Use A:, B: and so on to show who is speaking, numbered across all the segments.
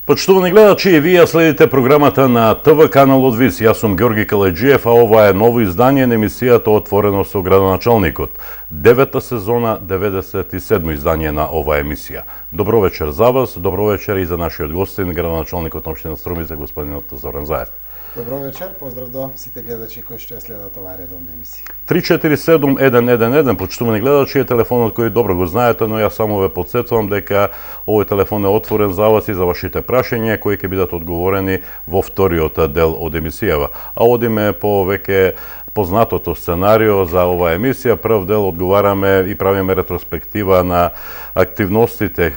A: Почитувани гледачи, и вие следите програмата на ТВ каналот ВИС. Јас сум Георги Каледжиев, а ова е ново издание на емисијата Отворено со градоначалникот. Девета сезона, 97 издание на оваа емисија. Добро вечер за вас, добро вечер и за нашиот гостин, градоначалникот на општина Струмица, господинот Зоран Заев.
B: Добро вечер, поздрав до сите гледачи кои што ја следат оваа редовна емисија.
A: 347-111, почитувани гледачи, е телефонот кој добро го знаете, но јас само ве подсетувам дека овој телефон е отворен за вас и за вашите прашања кои ќе бидат одговорени во вториот дел од емисијава. А одиме по веќе познатото сценарио за оваа емисија. Прв дел одговараме и правиме ретроспектива на активностите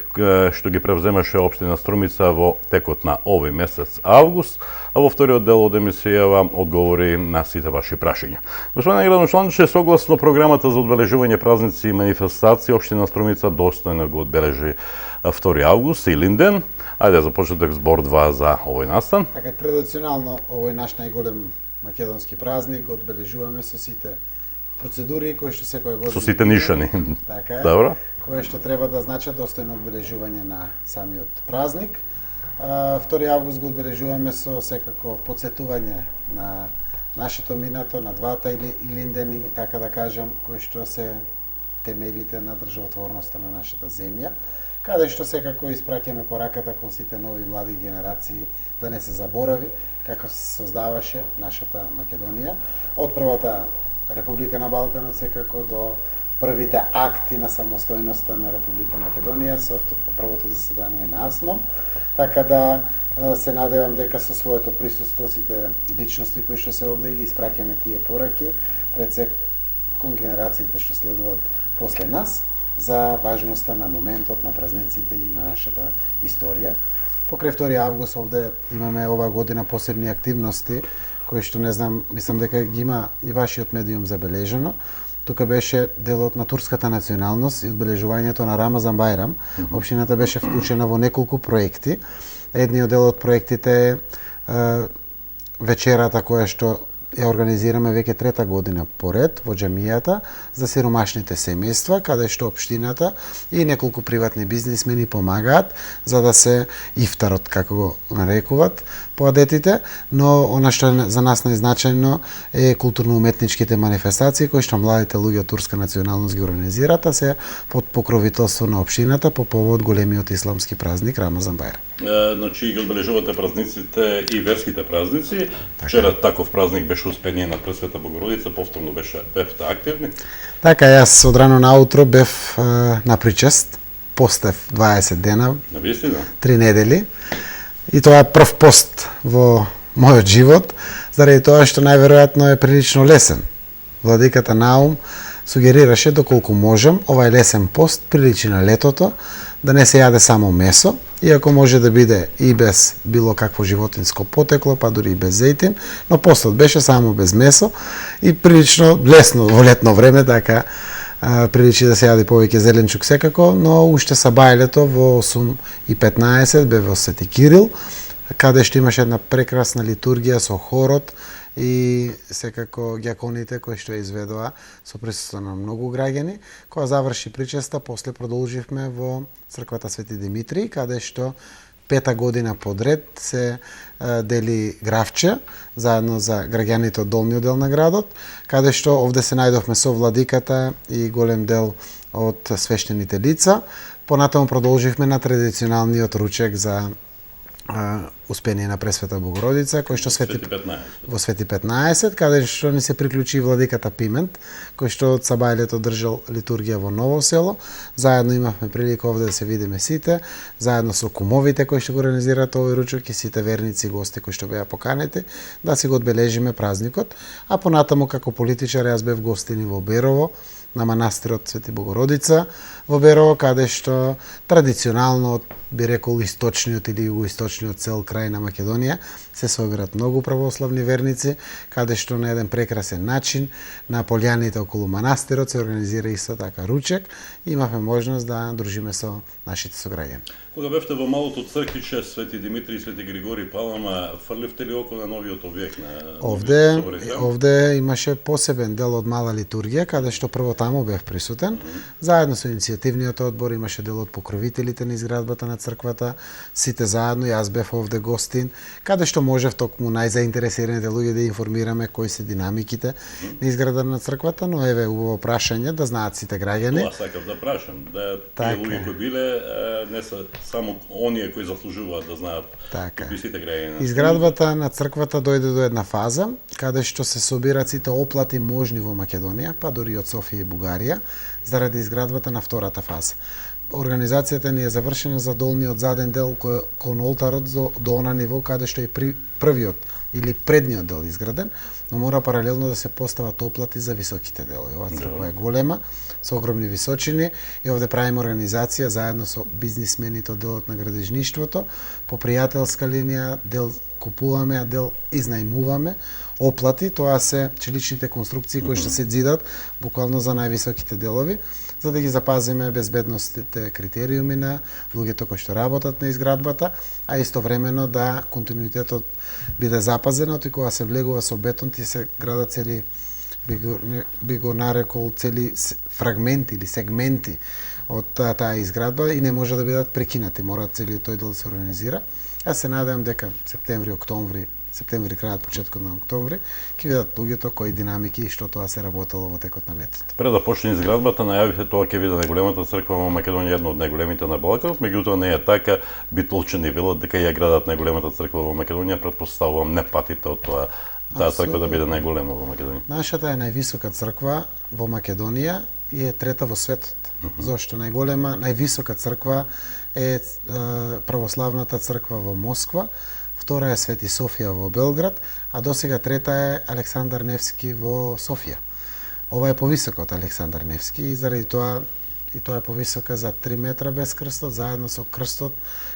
A: што ги превземаше општина Струмица во текот на овој месец август, а во вториот дел од емисијава одговори на сите ваши прашања. Господин градоначалниче, согласно програмата за одбележување празници и манифестации, општина Струмица достојно го одбележи 2 август, Илинден. Ајде започнете збор 2 за овој настан.
B: Така, традиционално овој наш најголем македонски празник го одбележуваме со сите процедури кои што секоја година
A: Со сите нишани.
B: Така е.
A: Добро.
B: Кои што треба да значат достојно одбележување на самиот празник. 2 август го одбележуваме со секако потсетување на нашето минато, на двата Илиндени, така да кажам, кои што се темелите на државотворноста на нашата земја, каде што секако испраќаме пораката кон сите нови млади генерации да не се заборави како се создаваше нашата Македонија од првата Република на Балканот секако до првите акти на самостојноста на Република Македонија со првото заседание на АСНОМ. Така да се надевам дека со своето присуство сите личности кои што се овде ги испраќаме тие пораки пред се кон генерациите што следуваат после нас за важноста на моментот, на празниците и на нашата историја. Покрај 2 август овде имаме оваа година посебни активности кои што не знам, мислам дека ги има и вашиот медиум забележено. Тука беше делот на турската националност и одбележувањето на Рамазан Бајрам. Општината беше вклучена во неколку проекти. Едниот дел од проектите е вечерата која што ја организираме веќе 3-та година поред во џамијата за сиромашните семејства, каде што општината и неколку приватни бизнисмени помагаат за да се ифтарот, како го нарекуваат, поадетите, но она што е за нас најзначајно е културно-уметничките манифестации кои што младите луѓе од турска националност ги организираат, а се под покровителство на општината по повод големиот исламски празник Рамазан Бајрам.
A: Значи ги одбележувате празниците и верските празници. Вчера таков празник беше успение на Пресвета Богородица, повторно бевте активни.
B: Така, јас од рано наутро бев на причест, постев 20 дена,
A: Навистина?
B: 3 недели. И тоа е прв пост во мојот живот, заради тоа што најверојатно е прилично лесен. Владиката Наум сугерираше доколку можем, овај лесен пост приличи на летото, да не се јаде само месо, иако може да биде и без било какво животинско потекло, па дури и без зејтин, но постот беше само без месо и прилично лесно во летно време, така приличи да се јади повеќе зеленчук секако, но уште са бајлето во 8:15 бе во Свети Кирил, каде што имаше една прекрасна литургија со хорот и секако ѓаконите кои што изведоа со присуство на многу граѓани. Кога заврши причеста, после продолживме во црквата Свети Димитрий, каде што 5-та година подред се дели гравче заедно за граѓаните од долниот дел на градот, каде што овде се најдовме со владиката и голем дел од свештените лица. Понатаму продолживме на традиционалниот ручек за Успение на Пресвета Богородица, кој што во Свети 15, каде што ни се приклучи владиката Пимент, кој што од сабајлето држал литургија во Ново село. Заедно имавме прилика овде да се видиме сите, заедно со кумовите кои што го организираат овој ручок и сите верници и гости кои што беа поканети, да си го одбележиме празникот. А понатаму како политичар јас бев гостини во Берово, на манастирот Свети Богородица во Берово, каде што традиционално, би рекол, источниот или југоисточниот цел крај на Македонија се собират многу православни верници, каде што на еден прекрасен начин на полјаните околу манастирот се организира исто така ручек и имавме можност да дружиме со нашите сограѓани.
A: Кога бевте во малото црквиче Свети Димитрий и Свети Григорий Палама, фрливте ли око на новиот објект на
B: Овде имаше посебен дел од мала литургија, каде што прво таму бев присутен, заедно со иницијативниот одбор имаше дел од покровителите на изградбата на црквата, сите заедно, јас бев овде гостин, каде што можев токму најзаинтересираните луѓе да информираме кои се динамиките на изграда на црквата, но еве убаво прашање да знаат сите граѓани.
A: Тоа сакав да прашам, да тие луѓе кои биле не се само оние кои заслужуваат да знаат кои сите граѓани.
B: Изградбата на црквата дојде до една фаза каде што се собираат сите оплати можни во Македонија, па дури од Софија и Бугарија, заради изградбата на втората фаза. Организацијата ни е завршена за долниот заден дел кон олтарот до она ниво каде што е првиот или предниот дел изграден, но мора паралелно да се постават оплати за високите делови. Ова црква е голема, со огромни височини и овде правиме организација заедно со бизнисмените од делот на градежништвото, по пријателска линија дел купуваме, а дел изнајмуваме. Оплати, тоа се челичните конструкции кои што се зидат буквално за највисоките делови, за да ги запазиме безбедностите критериуми на луѓето кои што работат на изградбата, а истовремено да континуитетот биде запазен, и кога се влегува со бетон, ти се градат цели, би го нарекол цели фрагменти или сегменти од таа изградба и не може да бидат прекинати, мора целиот тој дел да се организира. Јас се надевам дека септември, крајот, почетокот на октомври, ќе видат луѓето кои динамики и што тоа се работело во текот на летото.
A: Пред да почне изградбата, најавивте тоа ќе биде најголемата црква во Македонија, една од најголемите на Балканот, меѓутоа не е така, Битолчани велат дека ја градат најголемата црква во Македонија, претпоставувам не патите од тоа таа црква да биде најголема во Македонија.
B: Нашата е највисока црква во Македонија и е трета во светот. Зошто најголема, највисока црква е православната црква во Москва, втора е Свети Софија во Белград, а досега трета е Александар Невски во Софија. Ова е повисока од Александар Невски и заради тоа е повисока за 3 метра без крстот, заедно со крстот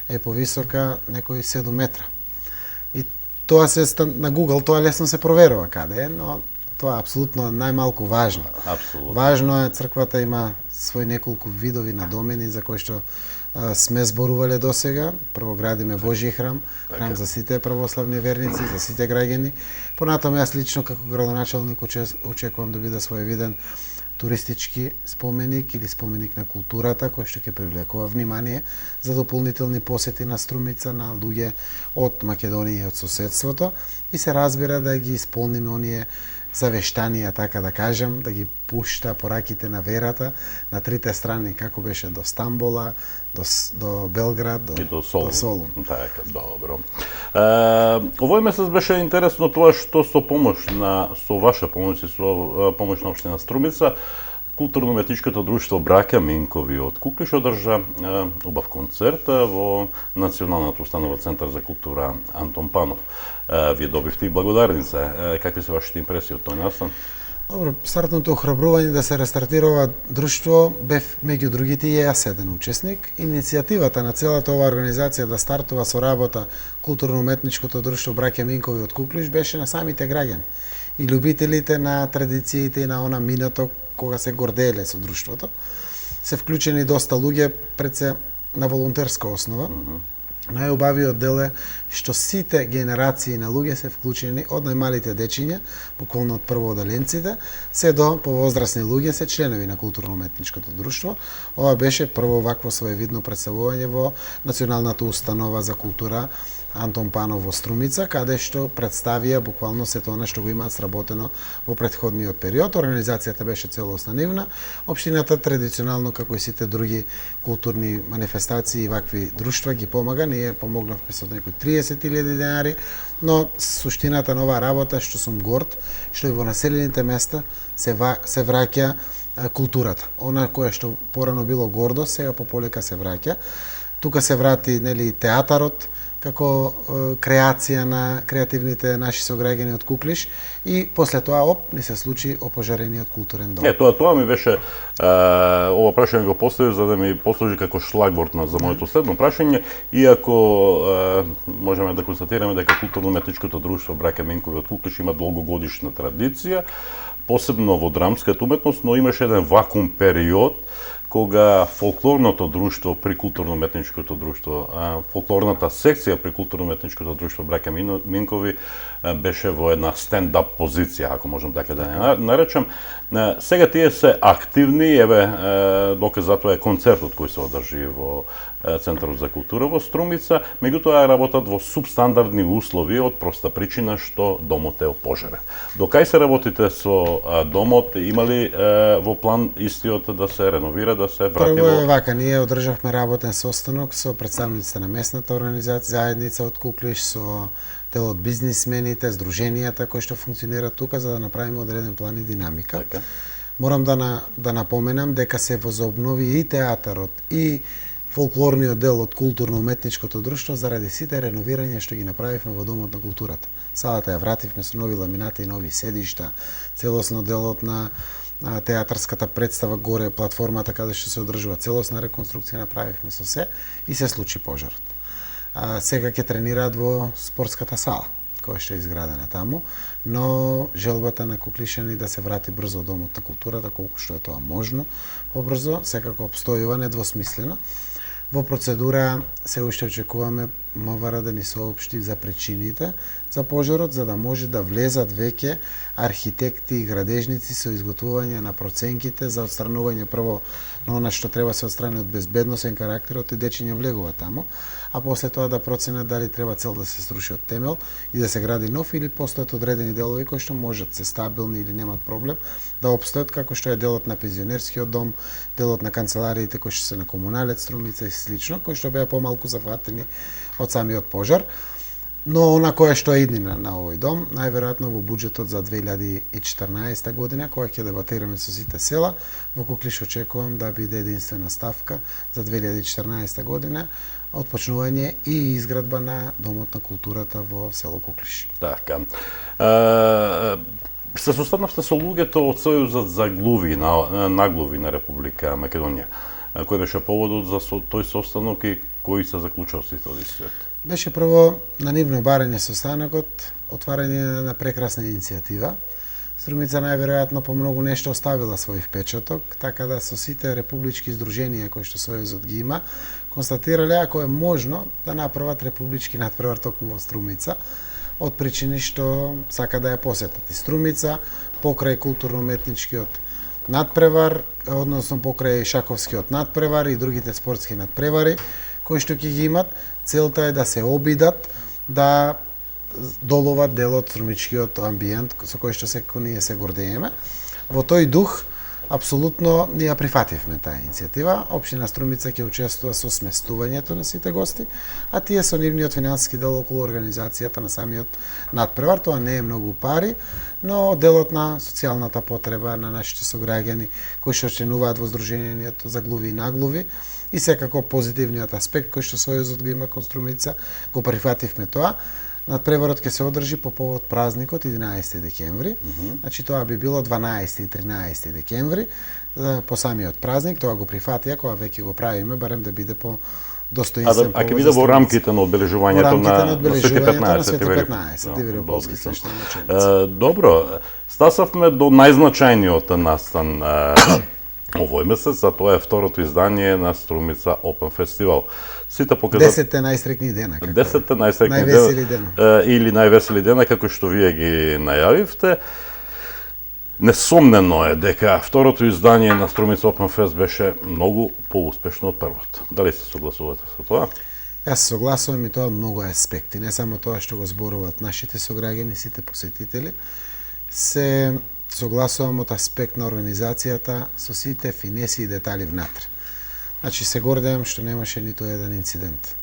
B: е повисока некои 7 метра. И тоа се на Google, тоа лесно се проверува каде е, но тоа е апсолутно најмалку важно.
A: Апсолутно.
B: Важно е, црквата има свој неколку видови на домени за кои што сме зборувале досега. Прво градиме Божји храм, храм за сите православни верници, за сите граѓани. Понатаму јас лично како градоначалник очекувам да биде своевиден туристички споменик или споменик на културата кој што ќе привлекува внимание за дополнителни посети на Струмица на луѓе од Македонија и од соседството и се разбира да ги исполниме оние завештанија, така да кажам, да ги пушта по раките на верата на трите страни, како беше до Стамбола, до Белград, до Солун.
A: Така, добро. Овој месец беше интересно тоа што со ваша помош и со помош на општина Струмица, Културно-уметничкото друштво Браќа Минкови од Куклиш одржа убав концерт во Националната установа Центар за култура Антон Панов. Вие добивте и благодарница. Какви се вашите импресии од тој настан?
B: Добро, стартното охрабрување да се рестартира друштво бев меѓу другите и јас еден учесник. Иницијативата на целата оваа организација да стартува со работа Културно-уметничкото друштво Браќа Минкови од Куклиш беше на самите граѓани и љубителите на традициите и на она минато кога се горделе со друштвото. Се вклучени доста луѓе пред се на волонтерска основа. Најубавиот дел е што сите генерации на луѓе се вклучени од најмалите дечиња, буквално од првооделенците, се до повозрасни луѓе се членови на Културно-уметничкото друштво. Ова беше прво вакво своевидно представување во Националната установа за култура Антон Панов во Струмица, каде што представија буквално сето она што го имаат сработено во претходниот период. Организацијата беше целосно нивна. Општината традиционално, како и сите други културни манифестации и вакви друштва ги помага. Ние помогнавме со некои 30.000 денари, но суштината на оваа работа што сум горд, што и во населените места се враќа културата. Она кое што порано било гордост, сега пополека се враќа. Тука се врати театарот, како креација на креативните наши сограѓани од Куклиш и после тоа ни се случи опожарениот културен дом.
A: Тоа ми беше ова прашање го поставив за да ми послужи како шлагворд за моето следно прашање, иако можеме да констатираме дека Културно-уметничкото друштво Браќа Минкови од Куклиш има долгогодишна традиција, посебно во драмската уметност, но имаше еден вакуум период кога фолклорното друштво при културно-метничкото друштво, фолклорната секција при културно-метничкото друштво браќа Минкови беше во една стендап позиција, ако можам така да не наречам. Сега тие се активни, еве доказ за тоа е концертот кој се одржи во Центарот за култура во Струмица, меѓутоа работат во субстандардни услови од проста причина што домот е опожарен. До кај се работите со домот? Има ли во план истиот да се реновира, да се врати
B: Прво
A: во...
B: е вака, ние одржавме работен состанок со представниците на местната организација, заедница од Куклиш, со дел од бизнисмените, здруженијата кои што функционираат тука за да направиме одреден план и динамика.
A: Така.
B: Морам да напоменам дека се возобнови и театарот и фолклорниот дел од културно-уметничкото друштво заради сите реновирања што ги направивме во Домот на културата. Салата ја вративме со нови ламинати и нови седишта, целосно делот на театарската представа горе, платформата каде што се одржува, целосна реконструкција направивме со се и се случи пожарот. Сега ќе тренираат во спортската сала, која што е изградена таму, но желбата на куклишани да се врати брзо Домот на културата, колку што е тоа можно, побрзо, секако обстојува недвосмислено. Во процедура се уште очекуваме МВР да ни соопшти за причините за пожарот, за да може да влезат веќе архитекти и градежници со изготвување на проценките за отстранување прво на она што треба се отстрани од безбедносен карактер од дечиња влегува таму, а после тоа да проценат дали треба цел да се сруши од темел и да се гради нов или постојат одредени делови кои што можат се стабилни или немат проблем да опстојат, како што е делот на пензионерскиот дом, делот на канцелариите кои што се на Комуналец Струмица и слично, кои што беа помалку зафатени од самиот пожар. Но она кое што е иднина на овој дом, најверојатно во буџетот за 2014 година, која ќе дебатираме со сите села, во Куклиш очекувам да биде единствена ставка за 2014 година, отпочнување и изградба на Домот на културата во село Куклиш.
A: Така. Се состанавте со луѓето од Сојузот за наглуви на Република Македонија. Кој беше поводот за тој состанок и кои се заклучоците од истиот?
B: Беше прво на нивно барање состанокот, отварање на прекрасна иницијатива. Струмица најверојатно по многу нешто оставила свој впечаток, така да со сите републички здруженија кои што Сојузот ги има, констатирале ако е можно да направат републички надпревар токму во Струмица, од причини што сака да ја посетат и Струмица, покрај културно-уметничкиот надпревар, односно покрај шаковскиот надпревар и другите спортски надпревари кои што ќе ги имат, целта е да се обидат да доловат дел од струмичкиот амбиент со кој што секој ние се гордееме. Во тој дух апсолутно ние ја прифативме таа иницијатива. Општина Струмица ќе учествува со сместувањето на сите гости, а тие со нивниот финансиски дел околу организацијата на самиот надпревар. Тоа не е многу пари, но делот на социјалната потреба на нашите сограѓани кои што членуваат во Здруженијето за глуви и наглуви и секако позитивниот аспект кој што Сојузот го има кон Струмица, го прифативме тоа. Надпреварот ќе се одржи по повод празникот 11 декември. Значи тоа би било 12 и 13 декември по самиот празник. Тоа го прифатија кога веќе го правиме, барем да биде по достоинствен повод.
A: А ќе биде во рамките на одбележувањето на Свети
B: 15 Дивирополски свештеноначеници.
A: Добро, стасавме до најзначајниот настан овој месец, а тоа е второто издание на Струмица Open Festival. Сите покажат
B: 10 најстрекни дена.
A: 10 најстрекни
B: највесели
A: дена или највесели дена како што вие ги најавивте. Несомнено е дека второто издание на Струмица Open Fest беше многу поуспешно од првото. Дали се согласувате со тоа?
B: Јас се согласувам и тоа многу аспекти, не само тоа што го зборуваат нашите сограѓани, сите посетители, се согласувам од аспект на организацијата со сите финеси и детали внатре. Значи се гордеам што немаше ниту еден инцидент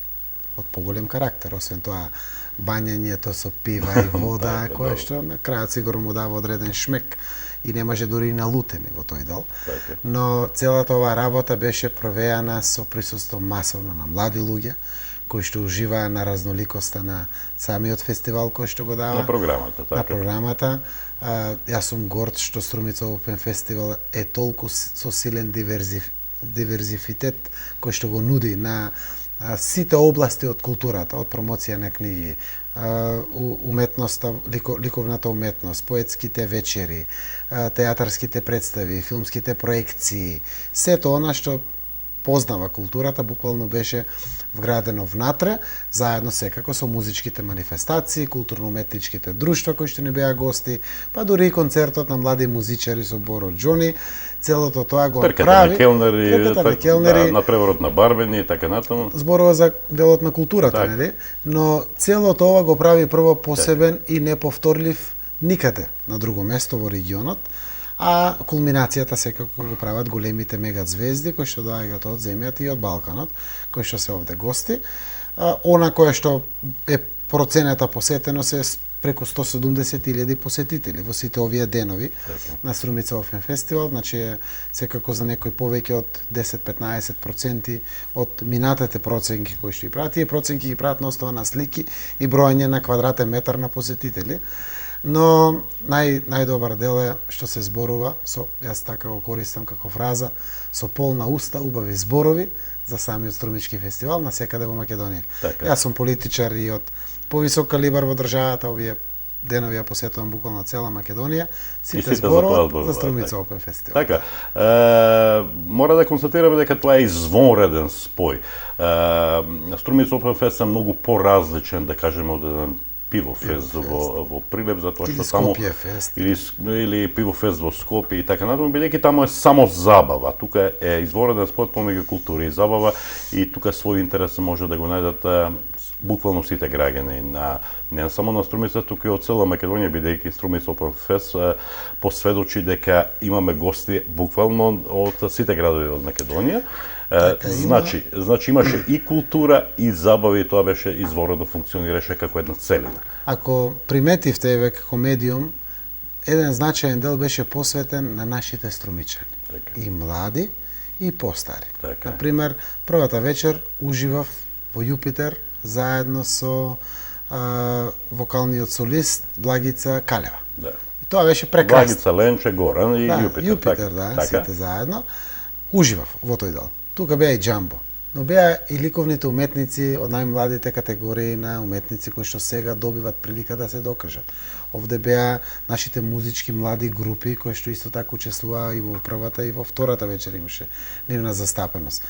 B: од поголем карактер, освен тоа бањањето со пива и вода, која што на крајот сигурно му дава одреден шмек и не може дури и налутени во тој дел. Но целата оваа работа беше провеана со присуство масовно на млади луѓе, кои што уживаа на разноликоста на самиот фестивал кој што го дава.
A: На програмата, така.
B: На програмата. Јас сум горд што Струмица Open Festival е толку со силен диверзифитет кој што го нуди на сите области од културата, од промоција на книги, уметноста, ликовната уметност, поетските вечери, театарските представи, филмските проекции, сето она што познава културата, буквално беше вградено внатре, заедно секако со музичките манифестации, културно-уметничките друштва кои што не беа гости, па дури и концертот на млади музичари со Боро Џони, целото тоа го прави.
A: Трката на келнери, на преворот на барбени и така натаму.
B: Зборува за делот на културата,
A: так,
B: нели? Но целото ова го прави прво посебен и неповторлив никаде на друго место во регионот, а кулминацијата секако го прават големите мегазвезди кои што доаѓаат од земјата и од Балканот, кои што се овде гости. Она кое што е процената посетеност е преку 170.000 посетители во сите овие денови на Струмица Опен Фестивал, значи е секако за некој повеќе од 10-15% од минатите проценки кои што ги прават. Тие проценки ги прават на основа на слики и броење на квадратен метар на посетители. Но најдобар дел е што се зборува со, јас така го користам како фраза, со полна уста убави зборови за самиот Струмички фестивал на секаде во Македонија.
A: Така.
B: Јас сум политичар и од повисок калибар во државата, овие денови ја посетувам буквално цела Македонија, сите зборуваат за Струмица Опен Фестивал.
A: Така, мора да констатираме дека тоа е извонреден спој. Струмица Опен Фест е многу поразличен, да кажеме, од еден пивофест во Прилеп, затоа што таму или пивофест во Скопје и така натаму, бидејќи таму е само забава. Тука е извореден спој помеѓу култура и забава и тука свој интерес може да го најдат буквално сите граѓани на не само на Струмица, туку и од цела Македонија, бидејќи Струмица Опен Фест посведочи дека имаме гости буквално од сите градови од Македонија. Значи имаше и култура и забава и тоа беше изворено функционираше како една целина.
B: Ако приметивте еве како медиум, еден значаен дел беше посветен на нашите струмичани.
A: Така.
B: И млади и постари.
A: Така.
B: Например, првата вечер уживав во Јупитер заедно со вокалниот солист Благица Калева.
A: Да.
B: И тоа беше прекрасно.
A: Благица, Ленче, Горан и Јупитер.
B: Јупитер,
A: така.
B: сите заедно. Уживав во тој дел. Тука беа и Џамбо, но беа и ликовните уметници од најмладите категории на уметници кои што сега добиват прилика да се докажат. Овде беа нашите музички млади групи кои што исто така учествуваа и во првата и во втората вечер имаше нивна застапеност.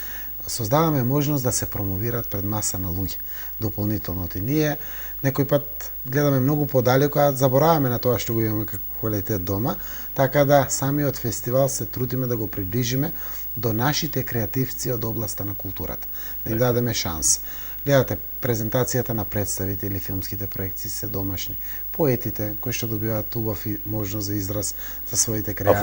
B: Создаваме можност да се промовираат пред маса на луѓе. Дополнително и ние некој пат гледаме многу подалеку, а забораваме на тоа што го имаме како квалитет дома, така да самиот фестивал се трудиме да го приближиме до нашите креативци од областа на културата. Да им дадеме шанс. Гледате, презентацијата на представите или филмските проекции се домашни. Поетите, кои што добиваат убав и можност за израз за своите креации.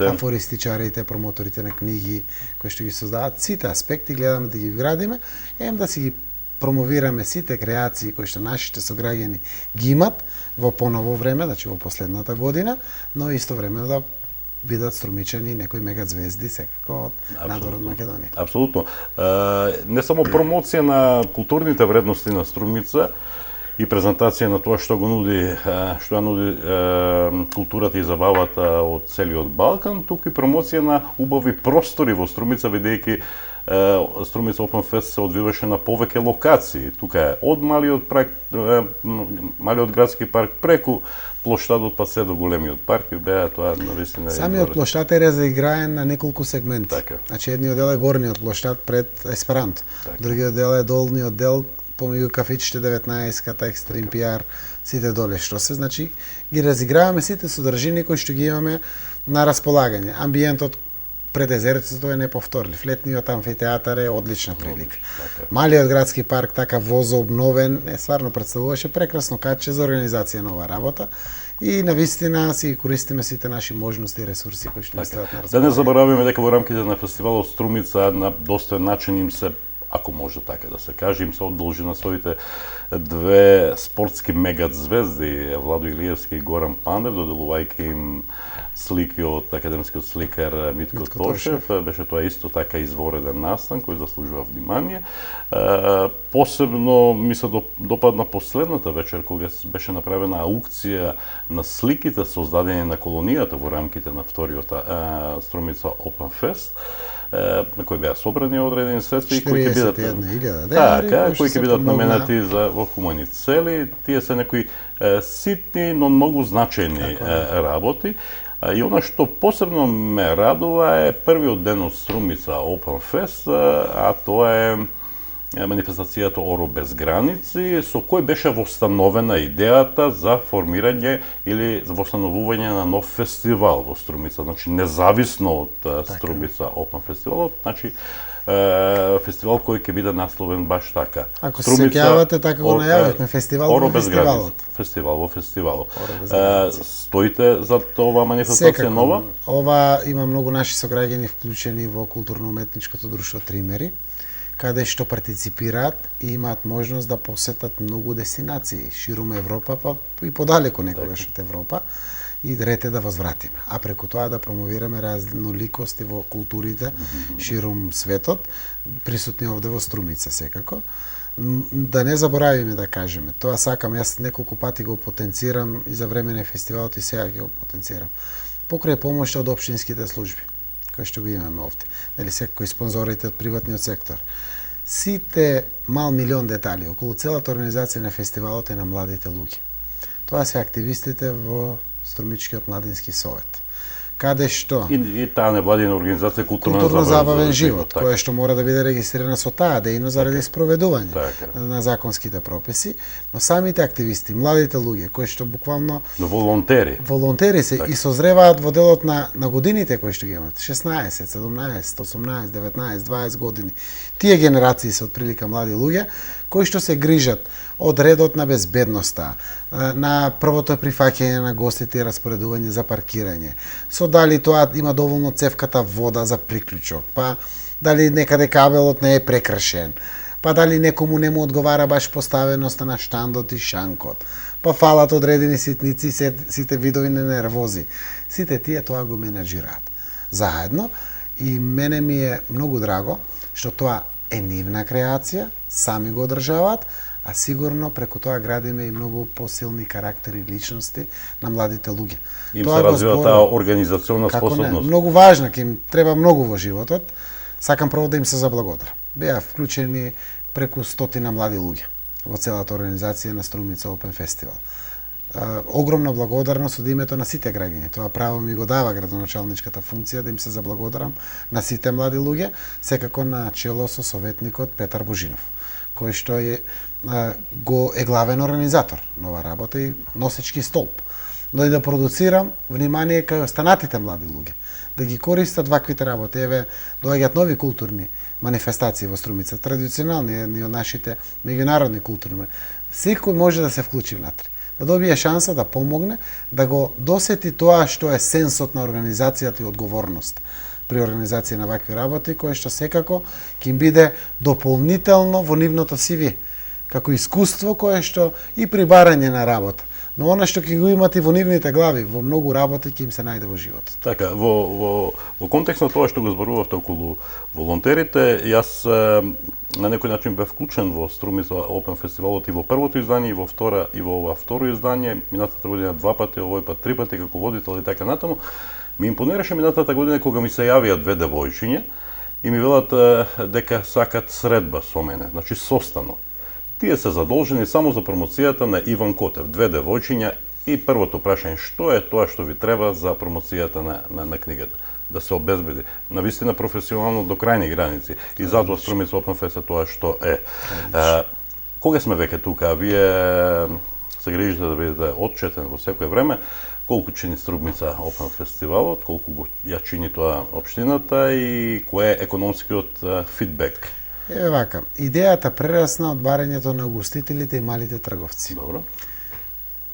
B: Афористичарите, промоторите на книги, кои што ги создаваат. Сите аспекти гледаме да ги вградиме, да си ги промовираме сите креации кои што нашите сограѓани ги имат во поново време, значи во последната година, но исто време да бидат струмичани некои мегазвезди секако од надвор од Македонија.
A: Апсолутно. Не само промоција на културните вредности на Струмица и презентација на тоа што ја нуди културата и забавата од целиот Балкан, туку и промоција на убави простори во Струмица, бидејќи Струмица Опен Фест се одвиваше на повеќе локации. Тука е од малиот градски парк преку плоштадот па се до големиот парк и беа тоа навистина.
B: Самиот плоштад е разиграен на неколку сегменти.
A: Така.
B: Значи едниот дел е горниот плоштад пред Есперанто.
A: Така.
B: Другиот дел е долниот дел помеѓу кафичите 19-ката, Екстрим PR, сите доле што се, значи ги разиграваме сите содржини кои што ги имаме на располагање. Амбиентот пред езерцето е неповторлив. Летниот амфитеатар е одлична прилика. Малиот градски парк така возобновен стварно представуваше прекрасно каче за организација на оваа работа и навистина си користиме сите наши можности и ресурси кои што ни стават на располагање.
A: Да не забораваме дека во рамките на фестивалот Струмица на достоен начин им се, ако може така да се каже, им се одолжи на своите две спортски мегазвезди, Владо Илиевски и Горан Пандев, доделувајќи им слики од академскиот сликар Митко Тошев. Беше тоа исто така извореден настан кој заслужува внимание. Посебно ми се допадна последната вечер кога беше направена аукција на сликите создадени на колонијата во рамките на вториот Струмица Опен Фест. на кои беа собрани одредени средства и кои ќе бидат
B: 41.000 денари,
A: така, кои ќе бидат наменати за во хумани цели. Тие се некои ситни, но многу значајни работи. И она што посебно ме радува е првиот ден од Струмица Open Fest, а тоа е манифестацијата Оро без граници, со кој беше востановена идејата за формирање или за востановување на нов фестивал во Струмица, значи независно од Струмица Open Фестивалот, значи фестивал кој ќе биде насловен баш така.
B: Ако се сеќавате, така го најавивме, фестивал во фестивалот.
A: Фестивал во фестивалот. Стоите за ова манифестација нова?
B: Ова има многу наши сограѓани вклучени во културно-уметничкото друштво Тримери, каде што партиципираат и имаат можност да посетат многу дестинации ширум Европа, па и подалеку некогаш од Европа, и рете да возвратиме. А преку тоа да промовираме разноликости во културите ширум светот, присутни овде во Струмица секако. Да не заборавиме да кажеме, тоа сакам, јас неколку пати го потенцирам и за време на фестивалот и сега ќе го потенцирам. Покрај помошта од општинските служби, кои што го имаме овде. Нели секој спонзорите од приватниот сектор. Сите мал милион детали околу целата организација на фестивалот е на младите луѓе. Тоа се активистите во Струмичкиот младински совет. Каде што
A: и таа невладина организација
B: културно-забавен живот, која што мора да биде регистрирана со таа дејност заради спроведување на законските прописи, но самите активисти, младите луѓе кои што буквално волонтери се и созреваат во делот на годините кои што ги имаат, 16, 17, 18, 19, 20 години. Тие генерации се отприлика млади луѓе кои што се грижат од редот на безбедноста, на првото прифаќање на гостите и распоредување за паркирање, со дали тоа има доволно цевката вода за приклучок, па дали некаде кабелот не е прекршен, па дали некому не му одговара баш поставеноста на штандот и шанкот, па фалат одредени ситници, сите видови на нервози. Сите тие тоа го менаџираат заедно и мене ми е многу драго што тоа е нивна креација, сами го одржаваат, а сигурно преку тоа градиме и многу посилни карактери и личности на младите луѓе.
A: Им се развива таа организационна способност.
B: Многу важна, ќе им треба многу во животот. Сакам прво да им се заблагодарам. Беа вклучени преку 100 млади луѓе во целата организација на Струмица Open Festival. Огромна благодарност од името на сите граѓани. Тоа право ми го дава градоначалничката функција да им се заблагодарам на сите млади луѓе, секако на чело со советникот Петар Божинов, кој што е главен организатор на оваа работа и носечки столб. Но и да продуцирам внимание кај останатите млади луѓе, да ги користат ваквите работи. Еве, доаѓаат нови културни манифестации во Струмица, традиционални од нашите меѓународни културни. Секој може да се вклучи внатре, да добие шанса да помогне, да го досети тоа што е сенсот на организацијата и одговорност при организација на вакви работи, кое што секако ќе им биде дополнително во нивното CV, како искуство кое што и при барање на работа. Но она што ќе го имат и во нивните глави, во многу работи ќе им се најде во животот.
A: Така, во контекст на тоа што го зборувавте околу волонтерите, јас на некој начин бев вклучен во Струмица Open Фестивалот и во првото издание, и во ова второ издание, минатата година 2 пати, овој пат 3 пати како водител и така натаму. Ми импонираше минатата година кога ми се јавија 2 девојчиња и ми велат дека сакат средба со мене, значи состанок. Тие се задолжени само за промоцијата на Иван Котев, 2 девојчиња и првото прашање што е тоа што ви треба за промоцијата на книгата, да се обезбеди навистина професионално до крајни граници и затоа Струмица Open Fest е тоа што е. Кога сме веќе тука, вие се грижите да бидете отчетен во секое време, колку чини Струмица Open Фестивалот, колку го ја чини тоа општината и кој е економскиот фидбек?
B: Еве вака, идејата прерасна од барањето на угостителите и малите трговци.
A: Добро.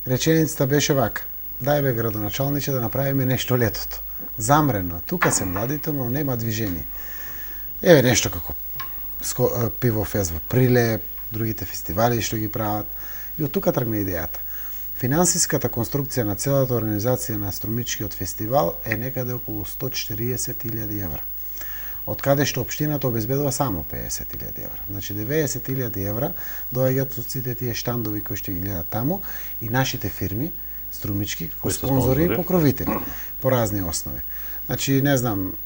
B: Реченицата беше вака: дај бе градоначалниче да направиме нешто летото. Замрено, тука се младите, но нема движење. Еве нешто како пиво фест во Прилеп, другите фестивали што ги прават. И од тука тргна идејата. Финансиската конструкција на целата организација на Струмичкиот фестивал е некаде околу 140.000 евра. Од каде што општината обезбедува само 50.000 евра. Значи 90.000 евра доаѓаат од сите тие штандови кои што ги гледат таму и нашите фирми Струмички како спонзори и покровители по разни основи. Значи не знам,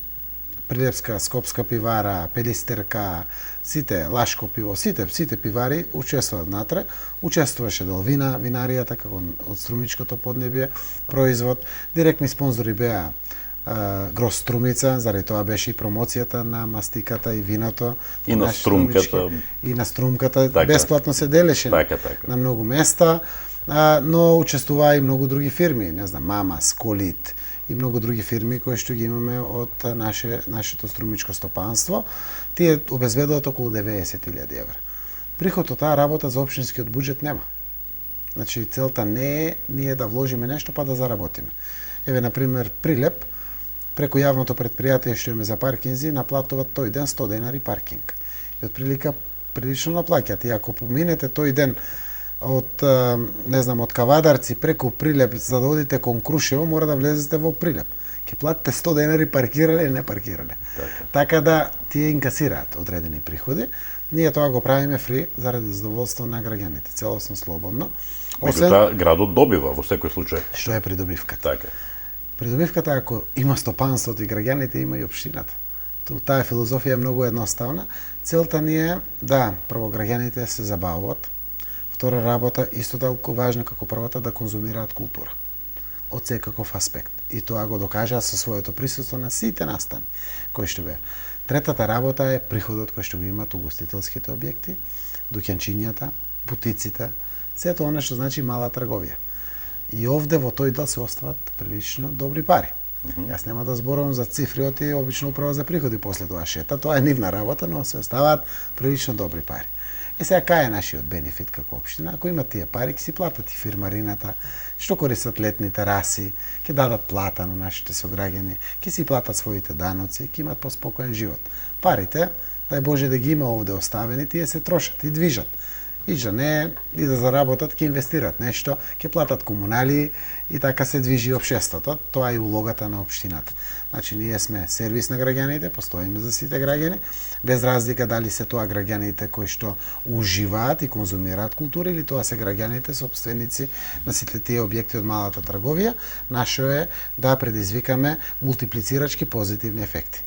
B: Прилепска, Скопска пивара, Пелистерка, сите, Лашко пиво, сите пивари учествуваат натре. Учествуваше Делвина, винаријата, како од Струмичкото поднебие, производ. Директни спонзори беа Грос Струмица, заради тоа беше и промоцијата на мастиката и виното.
A: И на струмката.
B: И на струмката. Така. Бесплатно се делеше на многу места, но учествуваа и многу други фирми, не знам, Мамас, Колит и многу други фирми кои што ги имаме од нашето струмичко стопанство. Тие обезбедуваат околу 90.000 евра. Приход од таа работа за општинскиот буџет нема. Значи, целта не е ние да вложиме нешто па да заработиме. Еве, например, Прилеп, преку јавното предпријатие што име за паркинзи, наплатуваат тој ден 100 денари паркинг. И од прилика прилично наплаќаат. И ако поминете тој ден од, не знам, од Кавадарци преку Прилеп за да одите кон Крушево, мора да влезете во Прилеп. Ќе платите 100 денари паркирале или не паркирале. Така да тие инкасираат одредени приходи. Ние тоа го правиме фри заради задоволство на граѓаните, целосно слободно.
A: Меѓутоа градот добива во секој случај.
B: Што е придобивката?
A: Така.
B: Придобивката, ако има стопанството и граѓаните, има и општината. Таа филозофија е многу едноставна. Целта ни е да прво граѓаните се забавуваат, втора работа исто толку важна како првата да конзумираат култура од секаков аспект. И тоа го докажаа со своето присуство на сите настани кои што беа. Третата работа е приходот кој што го имаат угостителските објекти, дуќанчињата, бутиците, сето она што значи мала трговија. И овде во тој дел се остават прилично добри пари. Јас нема да зборувам за цифри од обично управа за приходи после тоа шета, тоа е нивна работа, но се оставаат прилично добри пари. И сега кај е нашиот бенефит како општина? Ако имат тие пари, ќе си платат и фирмарината, што користат летни тераси, ќе дадат плата на нашите сограѓани, ќе си платат своите даноци, ќе имат поспокоен живот. Парите, дај Боже да ги има овде оставени, тие се трошат и движат. И да не, и да заработат, ќе инвестират нешто, ќе платат комунали и така се движи општеството. Тоа е улогата на општината. Значи, ние сме сервис на граѓаните, постоиме за сите граѓани, без разлика дали се тоа граѓаните кои што уживаат и конзумираат култура или тоа се граѓаните собственици на сите тие објекти од малата трговија. Нашо е да предизвикаме мултиплицирачки позитивни ефекти.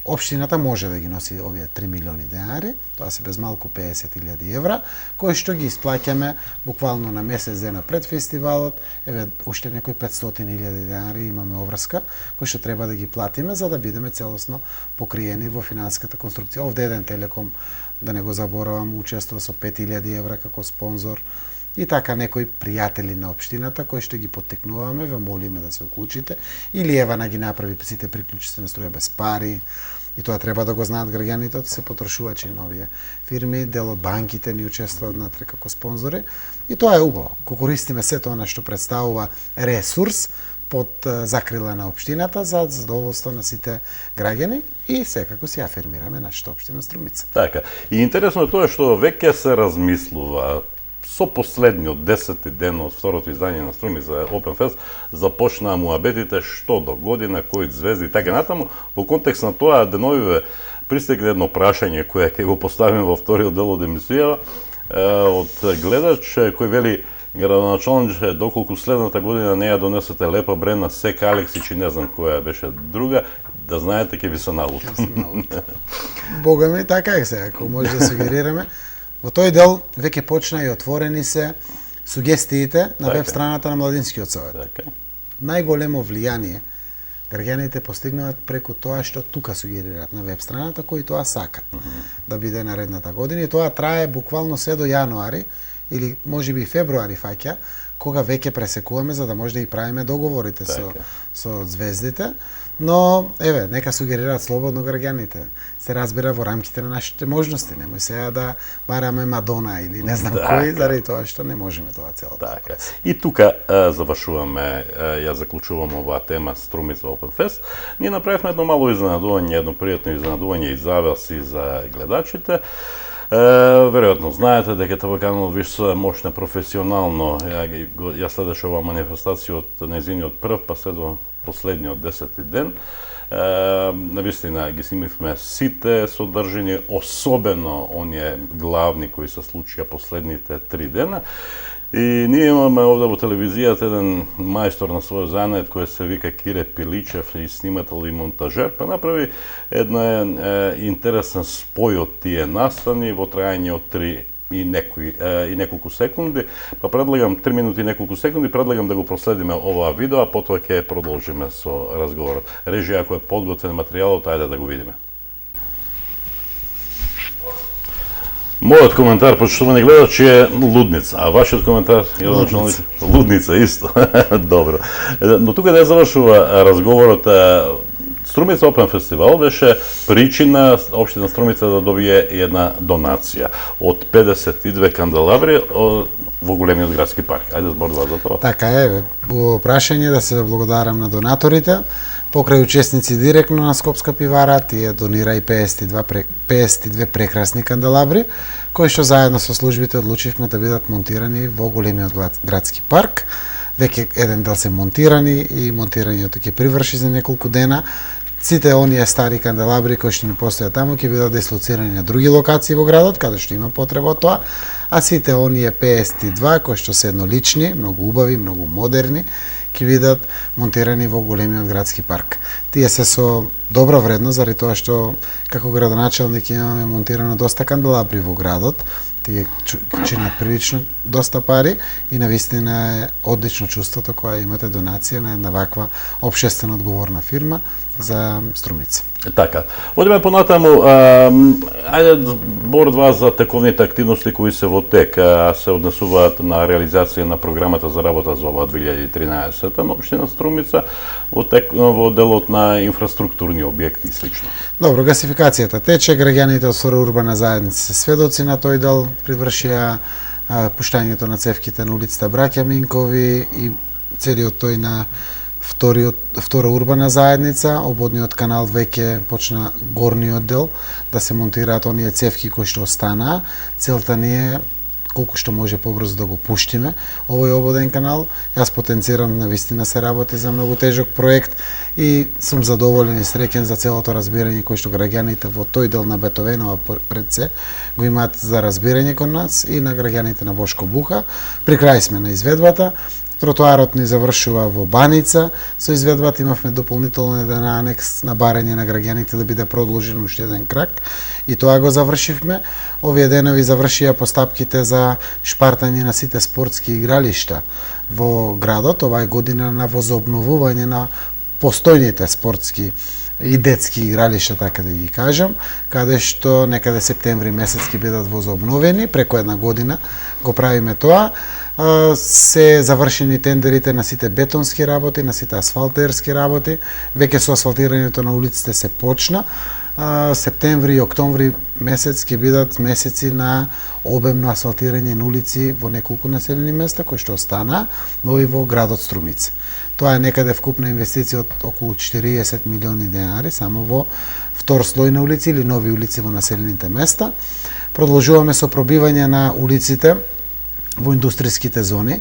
B: Општината може да ги носи овие 3 милиони денари, тоа се без малку 50.000 евра, кои што ги исплаќаме буквално на месец дена пред фестивалот. Еве, уште некои 500.000 денари имаме обврска, кои што треба да ги платиме за да бидеме целосно покриени во финансиската конструкција. Овде еден Телеком, да не го заборавам, учествува со 5.000 евра како спонзор. И така некои пријатели на општината кои што ги поттекнуваме, ве молиме да се уклучите, или Евана ги направи сите приклучици на струја без пари. И тоа треба да го знаат граѓаните, се потрошувачи на овие фирми, дел од банките ни учествуваат натре како спонзори. И тоа е убаво. Кога користиме сето она што представува ресурс под закрила на општината за задоволство на сите граѓани и секако се афирмираме нашата општина Струмица.
A: Така. И интересно е тоа што веќе се размислува со последниот 10 ден од второто издање на Струмица Open Fest започнаа муабетите што до година, кои звезди и така натаму. Во контекст на тоа деновиве пристигне едно прашање кое ќе го поставим во вториот дел од емисијава од гледач кој вели: градоначалниче, доколку следната година не ја донесете Лепа Брена, Сека Алексич и не знам која беше друга, да знаете ќе ви се налутам.
B: Бога ми, така е сега, ако може да сугерираме. Во тој дел веќе почна и отворени се сугестиите на веб страната на Младинскиот совет. Најголемо влијание граѓаните постигнуваат преку тоа што тука сугерираат на веб страната, кои тоа сакат да биде наредната година. И тоа трае буквално се до јануари или можеби февруари фаќа, кога веќе пресекуваме за да може да ги правиме договорите со звездите. Но, еве, нека сугерираат слободно граѓаните. Се разбира во рамките на нашите можности. Немој сега да бараме Мадона или не знам кој, заради тоа што не можеме тоа целото.
A: Така. И тука завршуваме, ја заклучувам оваа тема Струмица Open Fest. Ние направивме едно мало изненадување, едно пријатно изненадување и за вас и за гледачите. Веројатно знаете дека Табаканов виш мощна професионално ја следеше оваа манифестација од нејзиниот прв па се до последниот 10 ден. Навистина ги снимивме сите содржини, особено оние главни кои се случија последните 3 дена. И ние имаме овде во телевизијата еден мајстор на својот занет кој се вика Кире Пиличев, и снимател и монтажер, па направи еден интересен спој од тие настани во трајање од 3 и неколку секунди. Па предлагам 3 минути и неколку секунди, предлагам да го проследиме оваа видео, а потоа ќе продолжиме со разговорот. Режија, ако е подготвен материјалот, ајде да го видиме. Мојот коментар, почитувани гледачи, е лудница, а вашиот коментар е лудница исто. Добро. Но тука не завршува разговорот. Струмица Опен фестивал беше причина општина Струмица да добие една донација од 52 канделабри во големиот градски парк. Ајде збор за тоа.
B: Така е, во прашање да се благодарам на донаторите. Покрај учесници директно на Скопска пивара, тие донира и 52 прекрасни канделабри, кои што заедно со службите одлучивме да бидат монтирани во големиот градски парк. Веќе еден дел се монтирани и монтирањето ќе приврши за неколку дена. Сите оние стари канделабри кои што не постојат таму ќе бидат дислоцирани на други локации во градот, каде што има потреба од тоа, а сите оние 52 кои што се еднолични, многу убави, многу модерни, ќе бидат монтирани во големиот градски парк. Тие се со добра вредност, заради тоа што како градоначелник имаме монтирано доста канделабри во градот, тие чинат прилично доста пари и навистина е одлично чувството кога имате донација на една ваква општествено одговорна фирма за Струмица.
A: Така. Одиме понатаму, ајде збор два за тековните активности кои се во тек, се однесуваат на реализација на програмата за работа за ова 2013 на општина Струмица во делот на инфраструктурни објекти и слично.
B: Добро, гасификацијата тече, граѓаните од Втора урбана заедница се сведоци на тој дел, привршија пуштањето на цевките на улицата Браќа Минкови и целиот тој на Втора урбана заедница. Ободниот канал веќе почна горниот дел да се монтираат оние цевки кои што останаа. Целта ни е колку што може побрзо да го пуштиме овој ободен канал. Јас потенцирам, навистина се работи за многу тежок проект и сум задоволен и среќен за целото разбирање кој што граѓаните во тој дел на Бетовенова пред се го имаат за разбирање кон нас и на граѓаните на Бошко Буха. При крај сме на изведбата. Тротоарот ни завршува во Баница, со изведбата имавме дополнително еден анекс на барање на граѓаните да биде продолжен уште еден крак и тоа го завршивме. Овие денови завршија постапките за шпартање на сите спортски игралишта во градот. Ова е година на возобновување на постојните спортски и детски игралишта, така да ги кажам, каде што некаде септември месец ќе бидат возобновени, преку една година го правиме тоа. Се завршени тендерите на сите бетонски работи, на сите асфалтерски работи, веќе со асфалтирањето на улиците се почна. Септември и октомври месец ќе бидат месеци на обемно асфалтирање на улици во неколку населени места кои што останаа, но и во градот Струмица. Тоа е некаде вкупна инвестиција од околу 40 милиони денари само во втор слој на улици или нови улици во населените места. Продолжуваме со пробивање на улиците во индустријските зони.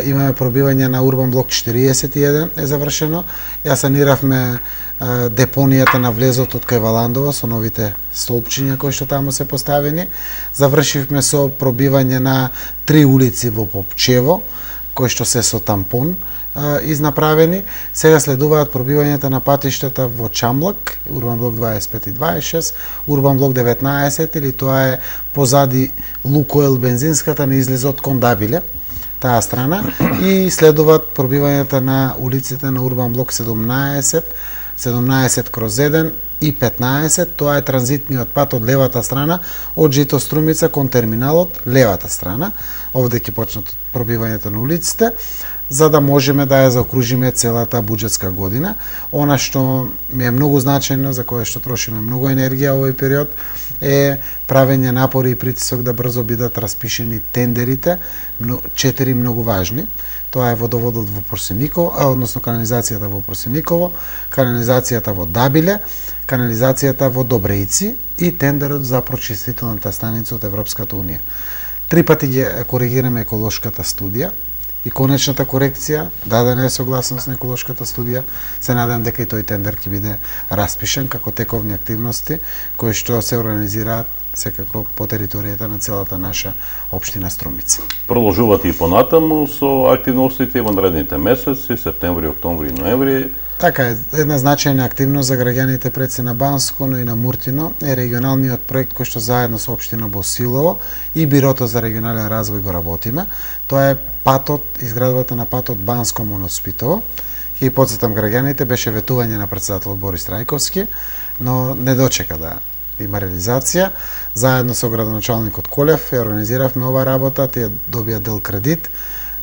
B: Имаме пробивање на Урбан блок 41 е завршено. Ја саниравме депонијата на влезот од кај Валандово со новите столпчиња кои што таму се поставени. Завршивме со пробивање на 3 улици во Попчево, кои што се со тампон изнаправени. Сега следуваат пробивањата на патиштата во Чамлак, Урбан блок 25 и 26, Урбан блок 19, или тоа е позади Лукоел бензинската на излезот кон Дабиле, таа страна, и следуваат пробивањата на улиците на Урбан блок 17, 17/1 и 15, тоа е транзитниот пат од левата страна, од Жито Струмица кон терминалот, левата страна. Овде ќе почнат пробивањето на улиците, за да можеме да ја заокружиме целата буџетска година. Она што ми е многу значајно, за кое што трошиме многу енергија овој период, е правење напори и притисок да брзо бидат распишени тендерите, 4 многу важни. Тоа е водоводот во Просениково, односно канализацијата во Просениково, канализацијата во Дабиле, канализацијата во Добрејци и тендерот за прочистителната станица од Европската унија. 3 пати ги коригираме еколошката студија и конечната корекција, дадена е согласност на еколошката студија. Се надевам дека и тој тендер ќе биде распишен како тековни активности кои што се организираат секако по територијата на целата наша општина Струмица.
A: Продолжувате и понатаму со активностите во наредните месеци, септември, октомври и ноември.
B: Така е, една значајна активност за граѓаните пред се на Банско, но и на Муртино е регионалниот проект кој што заедно со општина Босилово и Бирото за регионален развој го работиме. Тоа е патот, изградбата на патот Банско Моноспитово. И потсетам граѓаните, беше ветување на председателот Борис Трајковски, но не дочека да има реализација. Заедно со градоначалникот Колев ја организиравме ова работа, тие добија дел кредит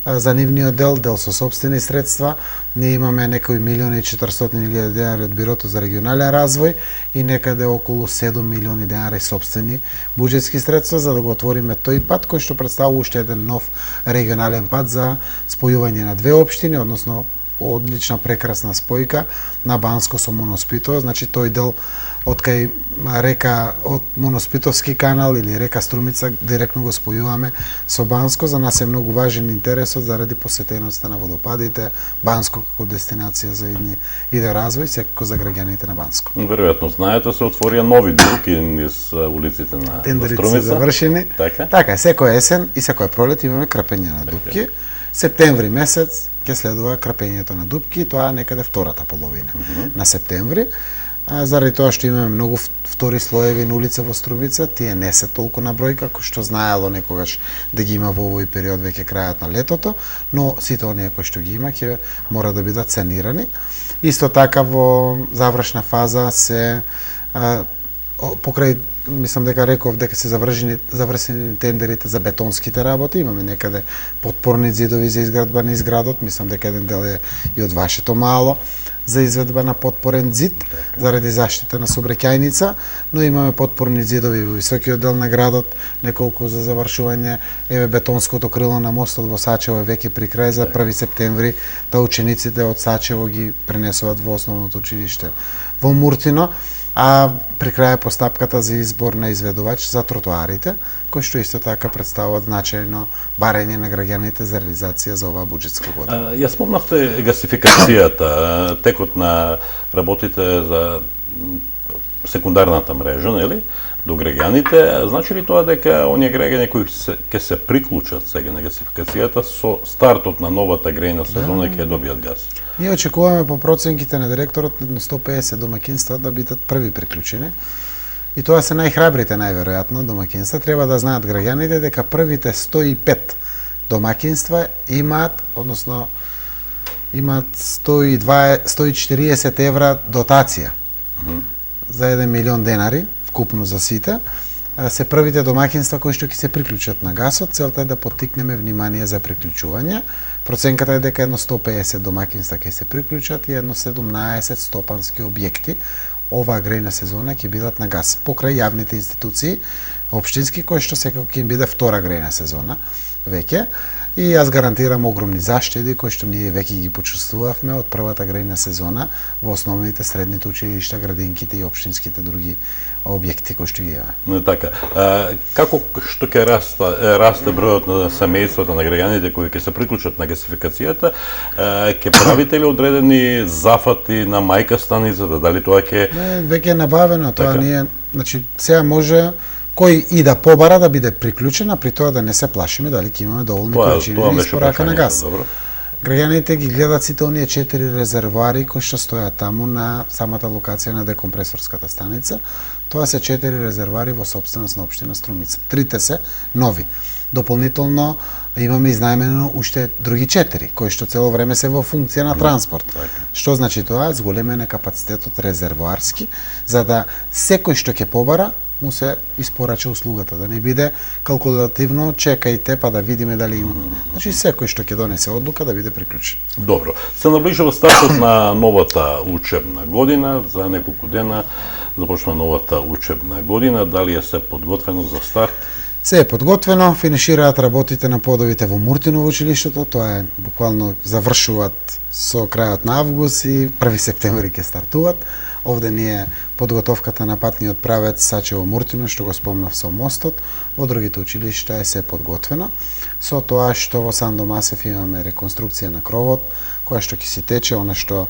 B: за нивниот дел со сопствени средства. Ние имаме некои 1.400.000 денари од Бирото за регионален развој и некаде околу 7 милиони денари сопствени буџетски средства за да го отвориме тој пат кој што представува уште еден нов регионален пат за спојување на две општини, односно одлична прекрасна спојка на Банско со Моноспитово, значи тој дел од кај река од Моноспитовски канал или река Струмица директно го спојуваме со Банско. За нас е многу важен интересот заради посетеноста на водопадите, Банско како дестинација за иде развој, секако за граѓаните на Банско.
A: Веројатно знаете, се отворија нови дупки низ улиците на
B: Тендерите
A: Струмица.
B: се завршени. Така е, секој есен и секој пролет имаме крапење на дупки. Септември месец ќе следува крапењето на дупки, тоа некаде втората половина на септември. Заради тоа што имаме многу втори слоеви на улица во Струмица, тие не се толку на број како што знаело некогаш да ги има во овој период веќе крајот на летото, но сите оние кои што ги има ќе мора да бидат санирани. Исто така во завршна фаза се покрај, мислам дека реков дека се завршени тендерите за бетонските работи, имаме некаде подпорни зидови за изградба на изградот, мислам дека еден дел е и од вашето мало за изведба на подпорен зид заради заштита на сообраќајница, но имаме подпорни зидови во високиот дел на градот, неколку за завршување, еве бетонското крило на мостот во Сачево е веќе при крај за 1 септември, да учениците од Сачево ги пренесуваат во основното училиште во Муртино, а при крај е постапката за избор на изведувач за тротоарите, кој што исто така представуваат значајно барење на граѓаните за реализација за оваа буџетска година.
A: Ја спомнавте гасификацијата, текот на работите за секундарната мрежа, нели? До граѓаните, значи ли тоа дека оние граѓани кои ќе се приклучат сега на гасификацијата со стартот на новата грејна сезона ќе добијат газ?
B: Ние очекуваме по проценките на директорот на 150 домакинства да бидат први приклучени. И тоа се најхрабрите најверојатно домакинства. Треба да знаат граѓаните дека првите 105 домакинства имаат, односно имаат 140 евра дотација за 1 милион денари вкупно за сите. Се првите домакинства кои што ќе се приклучат на гасот. Целта е да поттикнеме внимание за приклучување. Проценката е дека едно 150 домакинства ќе се приклучат и едно 17 стопански објекти оваа грејна сезона ќе бидат на газ покрај јавните институции општински кои што секако ќе им биде втора грејна сезона веќе. И јас гарантирам огромни заштеди кои што ние веќе ги почувствувавме од првата грејна сезона во основните средните училишта, градинките и општинските други објекти кои што ги имаме.
A: Така, како што ќе расте бројот на семејствата на граѓаните кои ќе се приклучат на гасификацијата, ќе правите ли одредени зафати на мајка станицата, дали тоа ќе
B: веќе е набавено тоа, ние, значи сега може кој и да побара да биде приклучен, а при тоа да не се плашиме дали ќе имаме доволни количини на испорака на газ. Граѓаните ги гледат сите оние 4 резервоари кои што стојат таму на самата локација на декомпресорската станица. Тоа се 4 резервоари во сопственост на општина Струмица. 3 се нови. Дополнително имаме изнајмено уште други 4 кои што цело време се во функција на транспорт. Што значи тоа? Зголемен е капацитетот резервоарски за да секој што ќе побара му се испорача услугата, да не биде калкулативно чекајте па да видиме дали има. Значи секој што ќе донесе одлука да биде приклучен.
A: Добро. Се наближува стартот на новата учебна година, за неколку дена започна новата учебна година, дали е се подготвено за старт?
B: Се е подготвено, финишираат работите на подовите во Муртино училиштето, тоа е буквално завршуваат со крајот на август и 1 септември ќе стартуваат. Овде ние подготовката на патниот правец Сачево Муртино, што го спомнав со мостот, во другите училишта е се подготвено. Со тоа што во Сандо Масев имаме реконструкција на кровот, која што ќе си тече, она што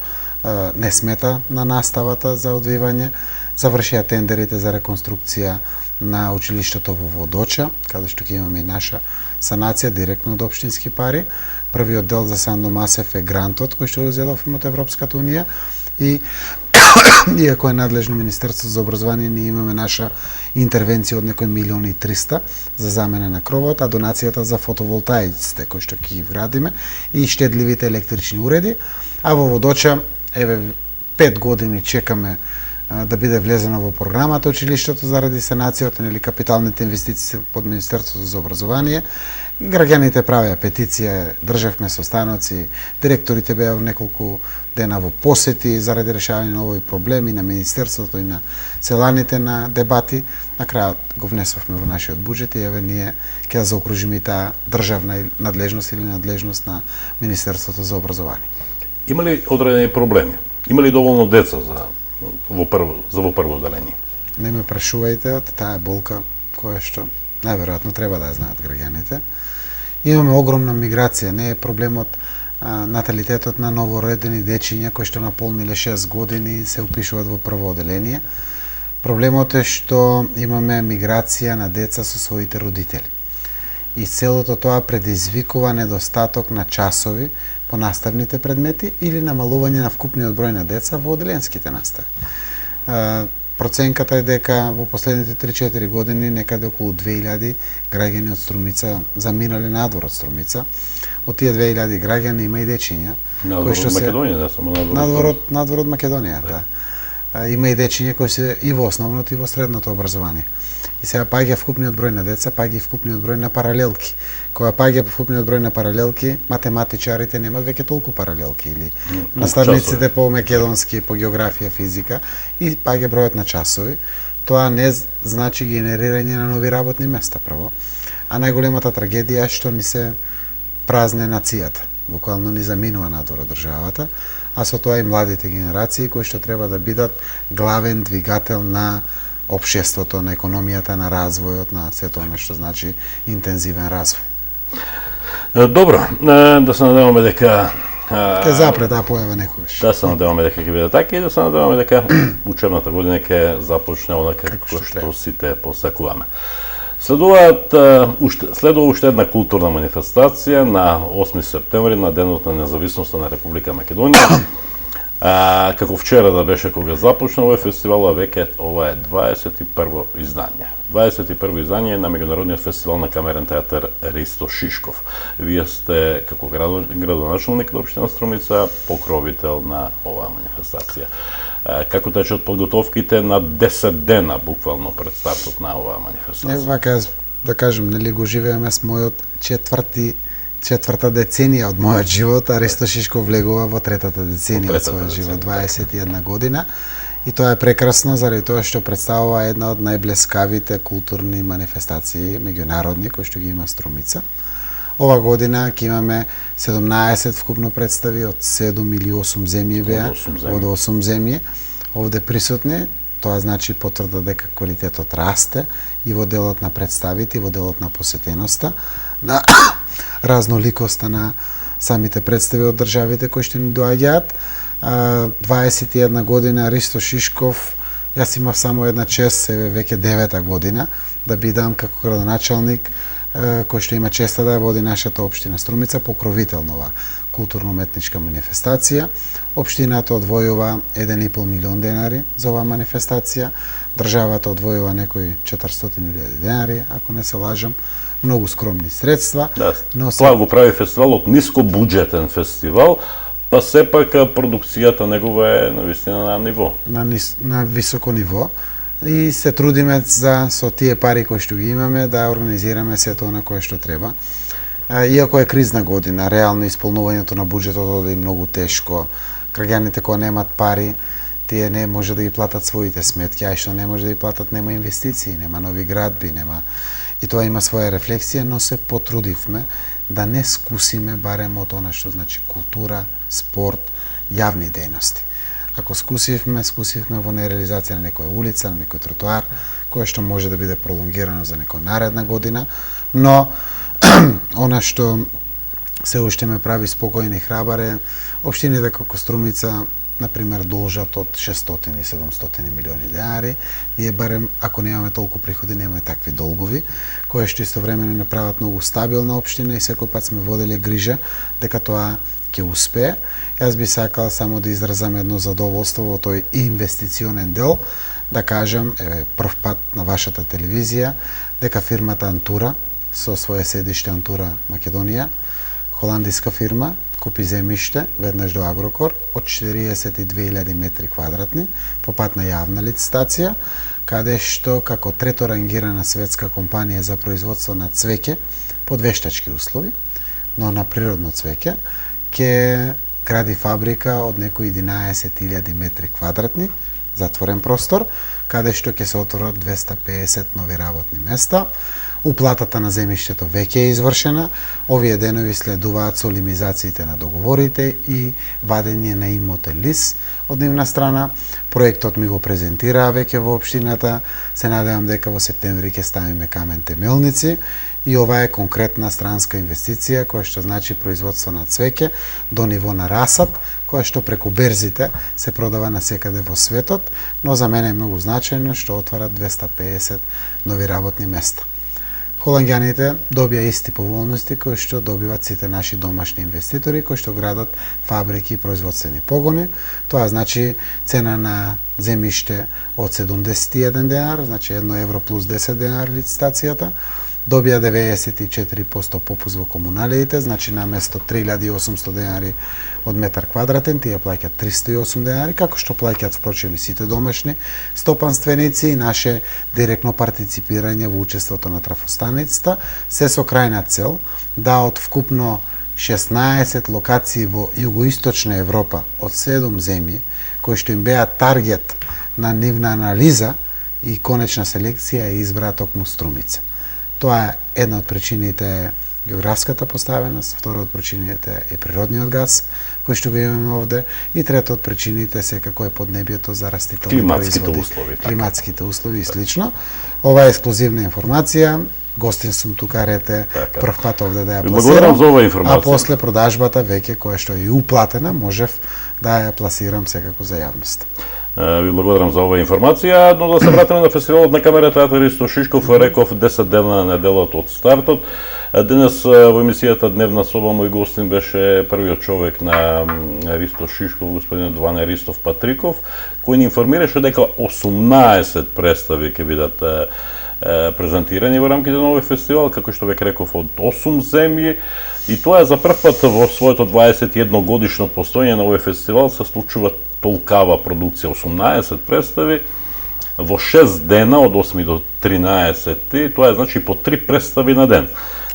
B: не смета на наставата за одвивање. Завршија тендерите за реконструкција на училиштето во Водоча, каде што ќе имаме и наша санација директно од општински пари. Првиот дел за Сандо Масев е грантот кој што го зедовме од Европската унија и иако е надлежно Министерството за образование, ние имаме наша интервенција од некој 1.300.000 за замена на кровот, а донацијата за фотоволтаиците кои што ќе ги вградиме и штедливите електрични уреди. А во Водоча, еве 5 години чекаме да биде влезено во програмата училиштето заради санацијата или капиталните инвестиции под Министерството за образование. Граѓаните правеа петиција, државме состаноци, директорите беа во неколку дена во посети заради решавање на овој проблем и на Министерството и на селаните на дебати. На крајот го внесовме во нашиот буџет и еве ние ќе заокружиме и таа државна надлежност или надлежност на Министерството за образование.
A: Има ли одредени проблеми? Има ли доволно деца за во прво одделение?
B: Не ме прашувајте, таа е болка која што најверојатно треба да ја знаат граѓаните. Имаме огромна миграција, не е проблемот наталитетот на новородени дечиња кои што наполниле 6 години се упишуваат во прво одделение. Проблемот е што имаме миграција на деца со своите родители. И целото тоа предизвикува недостаток на часови по наставните предмети или намалување на вкупниот број на деца во одделенските настави. Проценката е дека во последните 3-4 години некаде околу 2000 граѓани од Струмица заминале надвор од Струмица. Од тие 2000 граѓани има и дечиња
A: кои што се Македонија, не само
B: надвор од Македонија, да. Има и дечиња кои се и во основното и во средното образование. И сега паѓа вкупниот број на деца, паѓа и вкупниот број на паралелки. Кога паѓа вкупниот број на паралелки, математичарите немаат веќе толку паралелки или наставниците по македонски, по географија, физика и паѓа бројот на часови. Тоа не значи генерирање на нови работни места прво, а најголемата трагедија е што ни се празне нацијата. Буквално ни заминува надвор од државата, а со тоа и младите генерации кои што треба да бидат главен двигател на општеството, на економијата, на развојот, на сето она што значи интензивен развој.
A: Добро, да се надеваме дека
B: ќе запре таа појава некогаш.
A: Да се надеваме дека ќе биде така и да се надеваме дека учебната година ќе започне онака како што сите посакуваме. Следува уште една културна манифестација на 8 септември на денот на независноста на Република Македонија. Како вчера да беше кога започна овој фестивал, а веќе ова е 21 издание. 21 издание на меѓународниот фестивал на камерен театар Ристо Шишков. Вие сте како градоначалник на општина Струмица покровител на оваа манифестација. Како течат подготовките на 10 дена буквално пред стартот на оваа манифестација?
B: Вака да кажем, нели го живееме с мојот четврта деценија од мојот живот, а Ристо Шишков влегува во третата деценија од својот живот, 21 година. И тоа е прекрасно заради тоа што представува една од најблескавите културни манифестации меѓународни кои што ги има Струмица. Ова година ќе имаме 17 вкупно представи од 7 или 8 земји беа, од 8 земји овде присутни. Тоа значи потврда дека квалитетот расте и во делот на представите, и во делот на посетеноста, на разноликоста на самите представи од државите кои што ни доаѓаат. 21 година Ристо Шишков, јас имав само една чест, веќе 9-та година, да бидам како градоначалник кој што има честа да ја води нашата општина Струмица, покровител на оваа културно-уметничка манифестација. Општината одвојува 1,5 милион денари за оваа манифестација, државата одвојува некои 400.000 денари, ако не се лажам, многу скромни средства.
A: Да, тоа го прави фестивалот ниско буџетен фестивал, па сепак продукцијата негова е навистина на ниво.
B: На високо ниво. И се трудиме со тие пари кои што ги имаме да организираме сето она кое што треба. Иако е кризна година, реално исполнувањето на буџетот оди многу тешко. Граѓаните кои немаат пари, тие не може да ги платат своите сметки, а што не може да ги платат, нема инвестиции, нема нови градби, нема. И тоа има своја рефлексија, но се потрудивме да не скусиме барем од она што значи култура, спорт, јавни дејности. Ако скусивме во нереализација на некоја улица, на некој тротоар, кое што може да биде пролонгирано за некоја наредна година, но она што се уште ме прави спокоен и храбар е општините како Струмица, например, должат од 600 и 700 милиони денари. Ние барем, ако немаме толку приходи, немаме такви долгови, кои што истовремено не прават многу стабилна општина и секој пат сме водели грижа дека тоа ќе успее. Јас би сакал само да изразам едно задоволство во тој инвестиционен дел, да кажам, прв пат на вашата телевизија, дека фирмата Антура, со своје седиште Антура Македонија, холандиска фирма, купи земјиште веднаш до Агрокор од 42.000 метри квадратни по пат на јавна licitacija, каде што како трето рангирана светска компанија за производство на цвеќе под вештачки услови, но на природно цвеќе, ќе гради фабрика од некои 11.000 метри квадратни, затворен простор, каде што ќе се отворат 250 нови работни места. Уплатата на земјиштето веќе е извршена. Овие денови следуваат солимизациите на договорите и вадење на имотен лист од нивна страна. Проектот ми го презентираа веќе во општината. Се надевам дека во септември ќе ставиме камен темелници и ова е конкретна странска инвестиција која што значи производство на цвеќе до ниво на расад, која што преку берзите се продава насекаде во светот, но за мене е многу значајно што отвара 250 нови работни места. Холанѓаните добија исти поволности кои што добиваат сите наши домашни инвеститори кои што градат фабрики и производствени погони. Тоа значи цена на земјиште од 71 денар, значи 1 евро плюс 10 денар лицитацијата. Добија 94% попуст во комуналиите, значи на место 3800 денари од метар квадратен, тие плаќаат 308 денари, како што плаќаат впрочем и сите домашни стопанственици и наше директно партиципирање во учеството на трафостаницата, се со крајна цел да од вкупно 16 локации во југоисточна Европа од 7 земји, кои што им беа таргет на нивна анализа и конечна селекција е избраа токму Струмица. Тоа е една од причините е географската поставеност, втора од причините е природниот газ, кој што го имаме овде, и трета од причините секако е поднебието за растителни производи. Климатските услови и слично. Ова е ексклузивна информација. Гостин сум тука, рете, прв пат овде да ја пласирам, а после продажбата веќе која што е уплатена, можев да ја пласирам секако за јавност.
A: Ви благодарам за оваа информација, но да се вратиме на фестивалот на камера театар Ристо Шишков. Реков 10 дена на неделата од стартот. Денес во емисијата Дневна соба мој гостин беше првиот човек на Ристо Шишков, господин Дване Ристов Патриков, кој ни информираше дека 18 представи ќе бидат презентирани во рамките на овој фестивал, како што веќе реков, од 8 земји. И тоа е за прв пат во своето 21 годишно постоење на овој фестивал се случува толкава продукција, 18 представи во 6 дена од 8 до 13, тоа е значи по 3 представи на ден.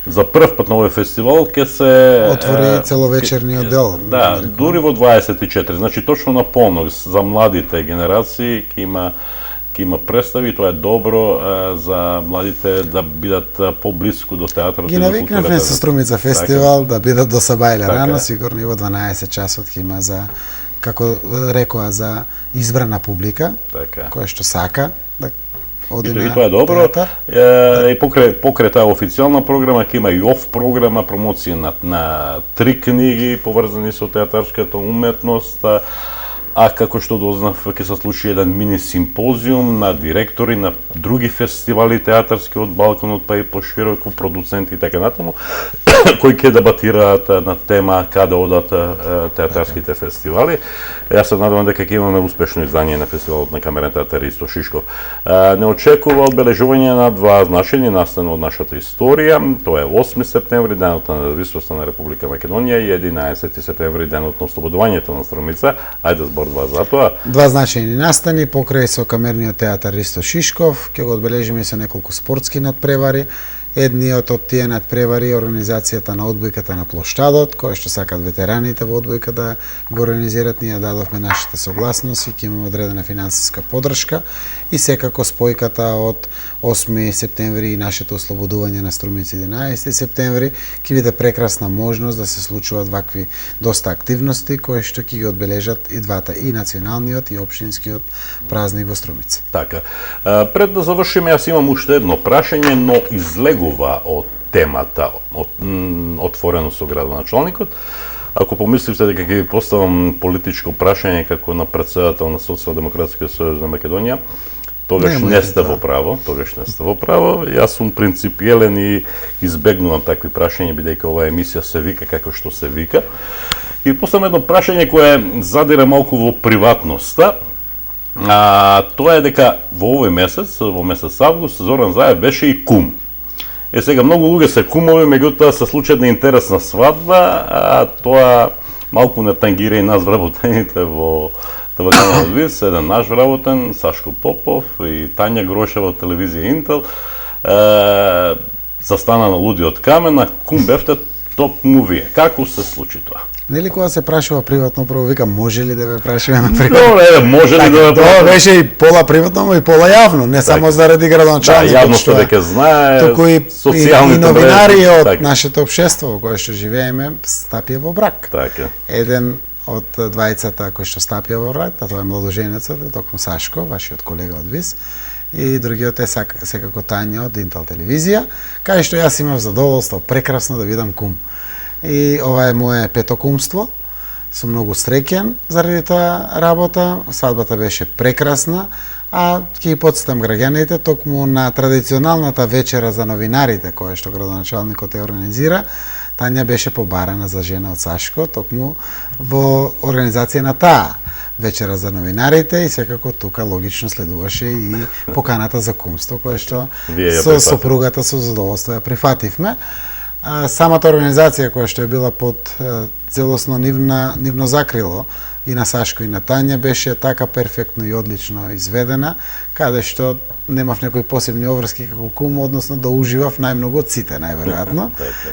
A: За прв пат на овој фестивал ќе се
B: отвори целовечерниот дел.
A: Да, дури во 24, значи точно на понос за младите генерации ќе има представи, тоа е добро за младите да бидат поблиску до театарот.
B: Ги навикнавме со Струмица фестивал да бидат до Сабајле рано, сигурно и во 12 часот ќе има за, како рекоа, за избрана публика, која што сака да оди на театар. И
A: тоа е добро. И покрај таа официјална програма ќе има и оф програма, промоција на 3 книги поврзани со театарската уметност. А како што дознав, ќе се случи еден мини симпозиум на директори на други фестивали театарски од Балканот, па и пошироко продуценти и така натаму, кои ќе дебатираат на тема каде одат театарските фестивали. Јас се надевам дека ќе имаме успешно издание на фестивалот на камерен театар Ристо Шишков. Не очекува одбележување на два значајни настани од нашата историја. Тоа е 8 септември, денот на независноста на Република Македонија, и 11 септември, денот на ослободувањето на Струмица. Ајде збор два за тоа.
B: Два значајни настани покрај со камерниот театар Ристо Шишков, ќе го одбележиме со неколку спортски надпревари Едниот од тие надпревари организацијата на одбојката на плоштадот, кој што сакат ветераните во одбојка да го организират. Ние дадовме нашите согласности, ќе имаме одредена финансиска подршка и секако спојката од 8 септември и нашето ослободување на Струмици 11 септември ќе биде прекрасна можност да се случуваат вакви доста активности кои што ќе ги одбележат и двата, и националниот и општинскиот празник во Струмица.
A: Така. Пред да завршиме, јас имам уште едно прашање, но излегува од темата отворено со градоначалникот. Ако помисливте дека ќе ви поставам политичко прашање како на претседател на Социјалдемократскиот сојуз на Македонија, тогаш не сте во право, Јас сум принципиелен и избегнувам такви прашања, бидејќи оваа емисија се вика како што се вика. И поставам едно прашање кое задира малку во приватноста. Тоа е дека во овој месец, во месец август, Зоран Заев беше и кум. Сега многу луѓе се кумови, меѓутоа се случи една интересна свадба, тоа малку не тангира и нас вработените во телеканалот ВИС, еден наш вработен, Сашко Попов и Тања Грошева од телевизија Интел, застана на лудиот камен, а кум бевте токму вие. Како се случи тоа?
B: Нели кога се прашува приватно, прво викам, може ли да ве прашуваме на приватно?
A: Добре, може ли да ве прашуваме?
B: Тоа беше и пола приватно, и пола јавно, не само заради градоначалникот.
A: Да, јавноста дека знае,
B: туку и
A: социјалните
B: новинари
A: мрежи,
B: од
A: така.
B: нашето општество во кое што живееме стапија во брак.
A: Така.
B: Еден од двајцата кои што стапија во брак, тоа е младоженецот, токму Сашко, вашиот колега од ВИС, и другиот е секако Тања од Интел телевизија, кај што јас имав задоволство прекрасно да видам кум. И ова е мое пето кумство. Сум многу среќен заради таа работа. Свадбата беше прекрасна, а ќе ги потсетам граѓаните токму на традиционалната вечера за новинарите која што градоначалникот ја организира. Тања беше побарана за жена од Сашко токму во организација на таа вечера за новинарите и секако тука логично следуваше и поканата за кумство која што со сопругата со задоволство ја прифативме. Самата организација која што е била под целосно нивно закрило и на Сашко и на Тања беше така перфектно и одлично изведена, каде што немав некои посебни обврски како кум, односно да уживав најмногу од сите, најверојатно.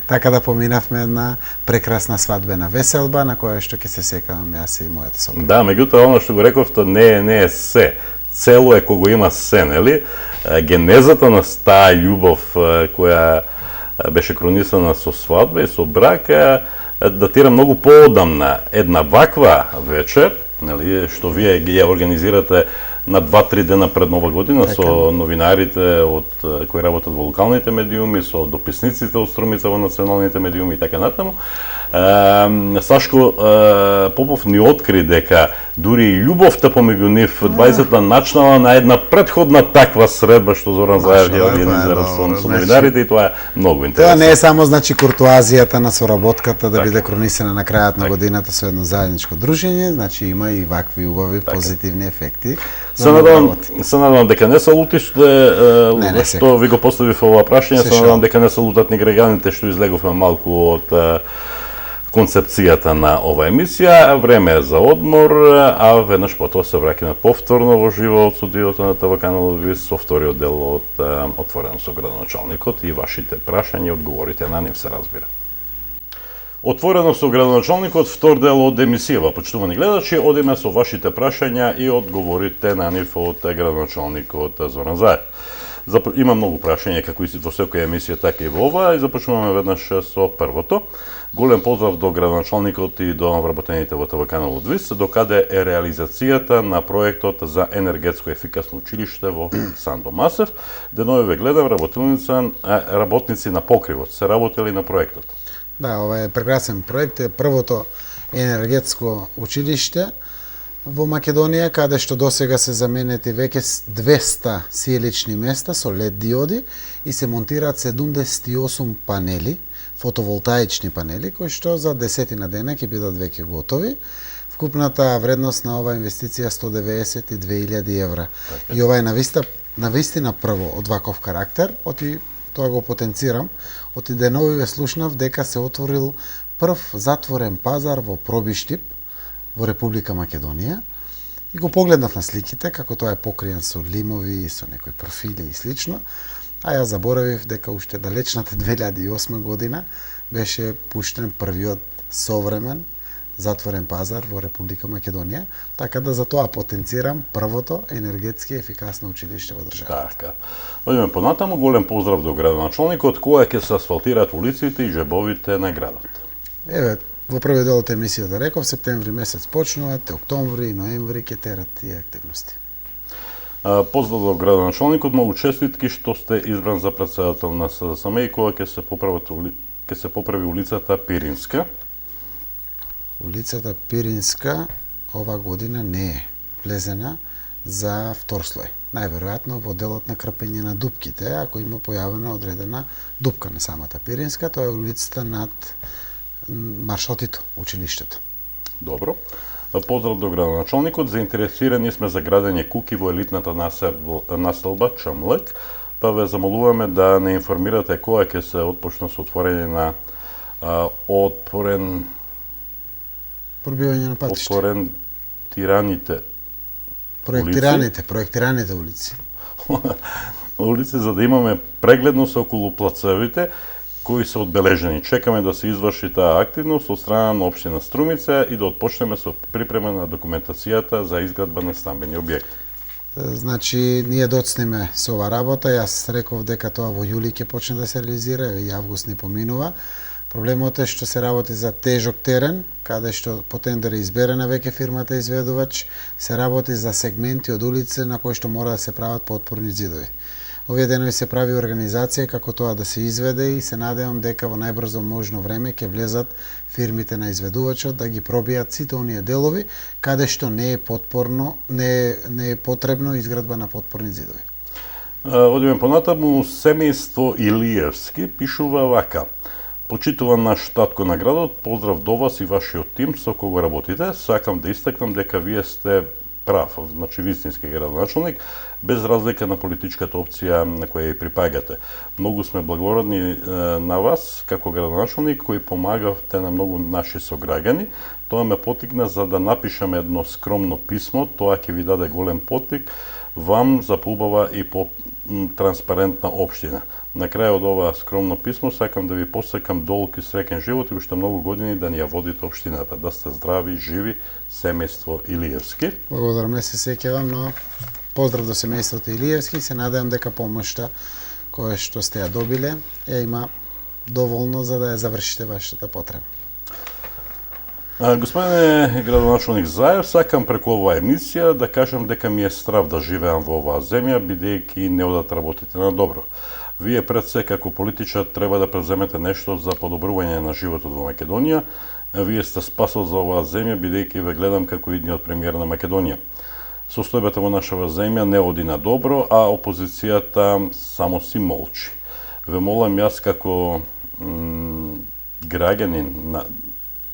B: Така да поминавме една прекрасна свадбена веселба на која што ќе се секавам јас и мојата сопруга.
A: Да, меѓутоа она што го рековте не е се. Цело е кога има се, нели? Генезата на таа љубов која беше кронисана со свадба и со брак, датира многу поодамна. Една ваква вечер, нели, што вие ги ја организирате на 2-3 дена пред Нова година со новинарите кои работат во локалните медиуми, со дописниците од Струмица во националните медиуми и така натаму. Сашко Попов ни откри дека дури и љубовта помеѓу нив двајцата начнала на една претходна таква средба што Зоран Заев ја организира со новинарите и тоа е многу интересно.
B: Тоа не е само значи куртуазијата на соработката да биде кронисана на крајот на годината со едно заедничко дружење, значи има и вакви убави позитивни ефекти.
A: Се надевам дека не се лутиште, што ви го поставив ова прашање, се надевам дека не се лутат ни граѓаните што излеговме малку од концепцијата на ова емисија. Време е за одмор, а веднаш потоа се враќаме повторно во живо од студиото на ТВ каналот ВИС со вториот дел од Отворено со градоначалникот и вашите прашања и одговорите на нив, се разбира. Отворено со градоначалникот, втор дел од емисијава. Почитувани гледачи, одиме со вашите прашања и одговорите на нив од градоначалникот Зоран Заев. Има многу прашања како и во секоја емисија, така и во ова, и започнуваме веднаш со првото. Голем поздрав до градоначалникот и до вработените во ТВ каналот ВИС, докаде е реализацијата на проектот за енергетско ефикасно училиште во Сандо Масев. Денови ве гледам, работници на покривот се работели на проектот.
B: Да, ова е прекрасен проект, е првото енергетско училиште во Македонија, каде што досега се заменети веќе 200 сиелични места со LED диоди и се монтираат 78 панели, фотоволтаични панели, кои што за 10 дена ќе бидат веќе готови. Вкупната вредност на оваа инвестиција 192.000 евра. И ова е навистина прво од ваков карактер, тоа го потенцирам, оти денови ве слушнав дека се отворил прв затворен пазар во Пробиштип, во Република Македонија, и го погледнав на сликите, како тоа е покриен со лимови, со некои профили и слично, А ја заборавив дека уште далечната 2008 година беше пуштен првиот современ затворен пазар во Република Македонија, така да за тоа потенцирам првото енергетски ефикасно училиште во државата.
A: Така. Одиме понатаму, голем поздрав до градоначалникот, која ќе се асфалтираат улиците и жебовите на градот.
B: Еве, во првиот дел од емисијата реков, септември месец почнуваат, октомври и ноември ќе терат тие активности.
A: Поздрав до градоначалникот, многу честитки што сте избран за претседател на СДСМ и кога ќе се поправи улицата Пиринска.
B: Улицата Пиринска ова година не е влезена за втор слој. Најверојатно во делот на крпење на дупките, ако има појавена одредена дупка на самата Пиринска, тоа е улицата над маршотито, училиштето.
A: Добро. Поздрав до градоначалникот, заинтересирани сме за градење куки во елитната населба Чамлек, па ве замолуваме да не информирате кога ќе се отпочне со отворење на
B: Пробивање на патишта. Проектираните улици.
A: Улици, за да имаме прегледност околу плацевите кои се одбележени. Чекаме да се изврши таа активност од страна на општина Струмица и да отпочнеме со припрема на документацијата за изградба на стамбени објекти.
B: Значи, ние доцнеме со ова работа. Јас реков дека тоа во јули ќе почне да се реализира, и август не поминува. Проблемот е што се работи за тежок терен, каде што по тендер е изберена веќе фирмата изведувач, се работи за сегменти од улице на кои што мора да се прават подпорни зидови. Овие денови се прави организација како тоа да се изведе и се надевам дека во најбрзо можно време ќе влезат фирмите на изведувачот да ги пробијат сите оние делови каде што не е потребно изградба на подпорни зидови.
A: Одиме понатаму, семејство Илиевски пишува вака. Почитуван наш татко на градот, поздрав до вас и вашиот тим со кого работите. Сакам да истакнам дека вие сте прав, значи вистински градоначалник, без разлика на политичката опција на која ја припаѓате. Многу сме благодарни на вас како градоначалник кој помагавте на многу наши сограѓани. Тоа ме потикна за да напишам едно скромно писмо, тоа ќе ви даде голем потик вам за поубава и по транспарентна општина. На крај од ова скромно писмо сакам да ви посекам долг и среќен живот и уште многу години да ни ја водите општината. Да сте здрави, живи, семејство Илиевски.
B: Благодарам, не се сеќавам, но поздрав до семејството Илиевски. Се надевам дека помошта која што сте ја добиле ја има доволно за да ја завршите вашата потреба.
A: Господине градоначалник Заев, сакам преку оваа емисија да кажам дека ми е страв да живеам во оваа земја, бидејќи не одат работите на добро. Вие пред се како политичар треба да преземете нешто за подобрување на животот во Македонија. Вие сте спасол за оваа земја, бидејќи ве гледам како идниот премиер на Македонија. Состојбата во нашава земја не оди на добро, а опозицијата само си молчи. Ве молам јас како граѓанин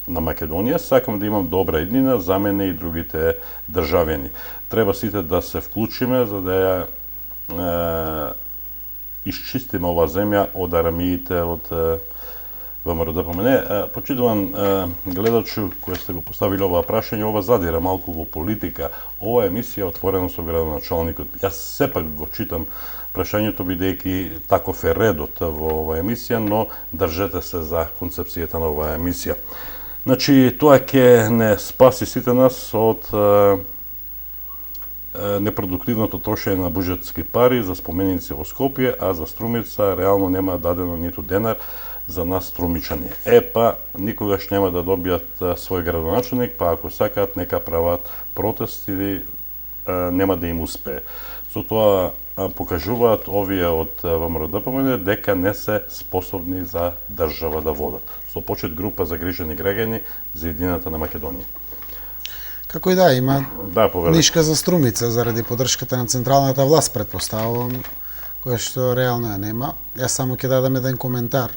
A: на Македонија, сакам да имам добра иднина за мене и другите државјани. Треба сите да се вклучиме за да ја исчистиме оваа земја од арамиите од ВМРО-ДПМН. Почитуван гледачу кој сте го поставили оваа прашање, ова задира малку во политика. Ова емисија е отворена со градоначалникот. Јас сепак го читам прашањето бидејќи таков е редот во оваа емисија, но држете се за концепцијата на оваа емисија. Значи, тоа ќе не спаси сите нас од непродуктивното трошење на буџетски пари за споменици во Скопје, а за Струмица реално нема дадено ниту денар за нас струмичани. Па никогаш нема да добијат свој градоначалник, па ако сакаат нека прават протест или нема да им успее. Со тоа покажуваат овие од ВМРО-ДПМН дека не се способни за држава да водат. Со почет група загрижени граѓани за едината на Македонија.
B: Како и да, има нишка за Струмица заради поддршката на централната власт, претпоставувам, која што реално ја нема. Јас само ќе дадам еден коментар.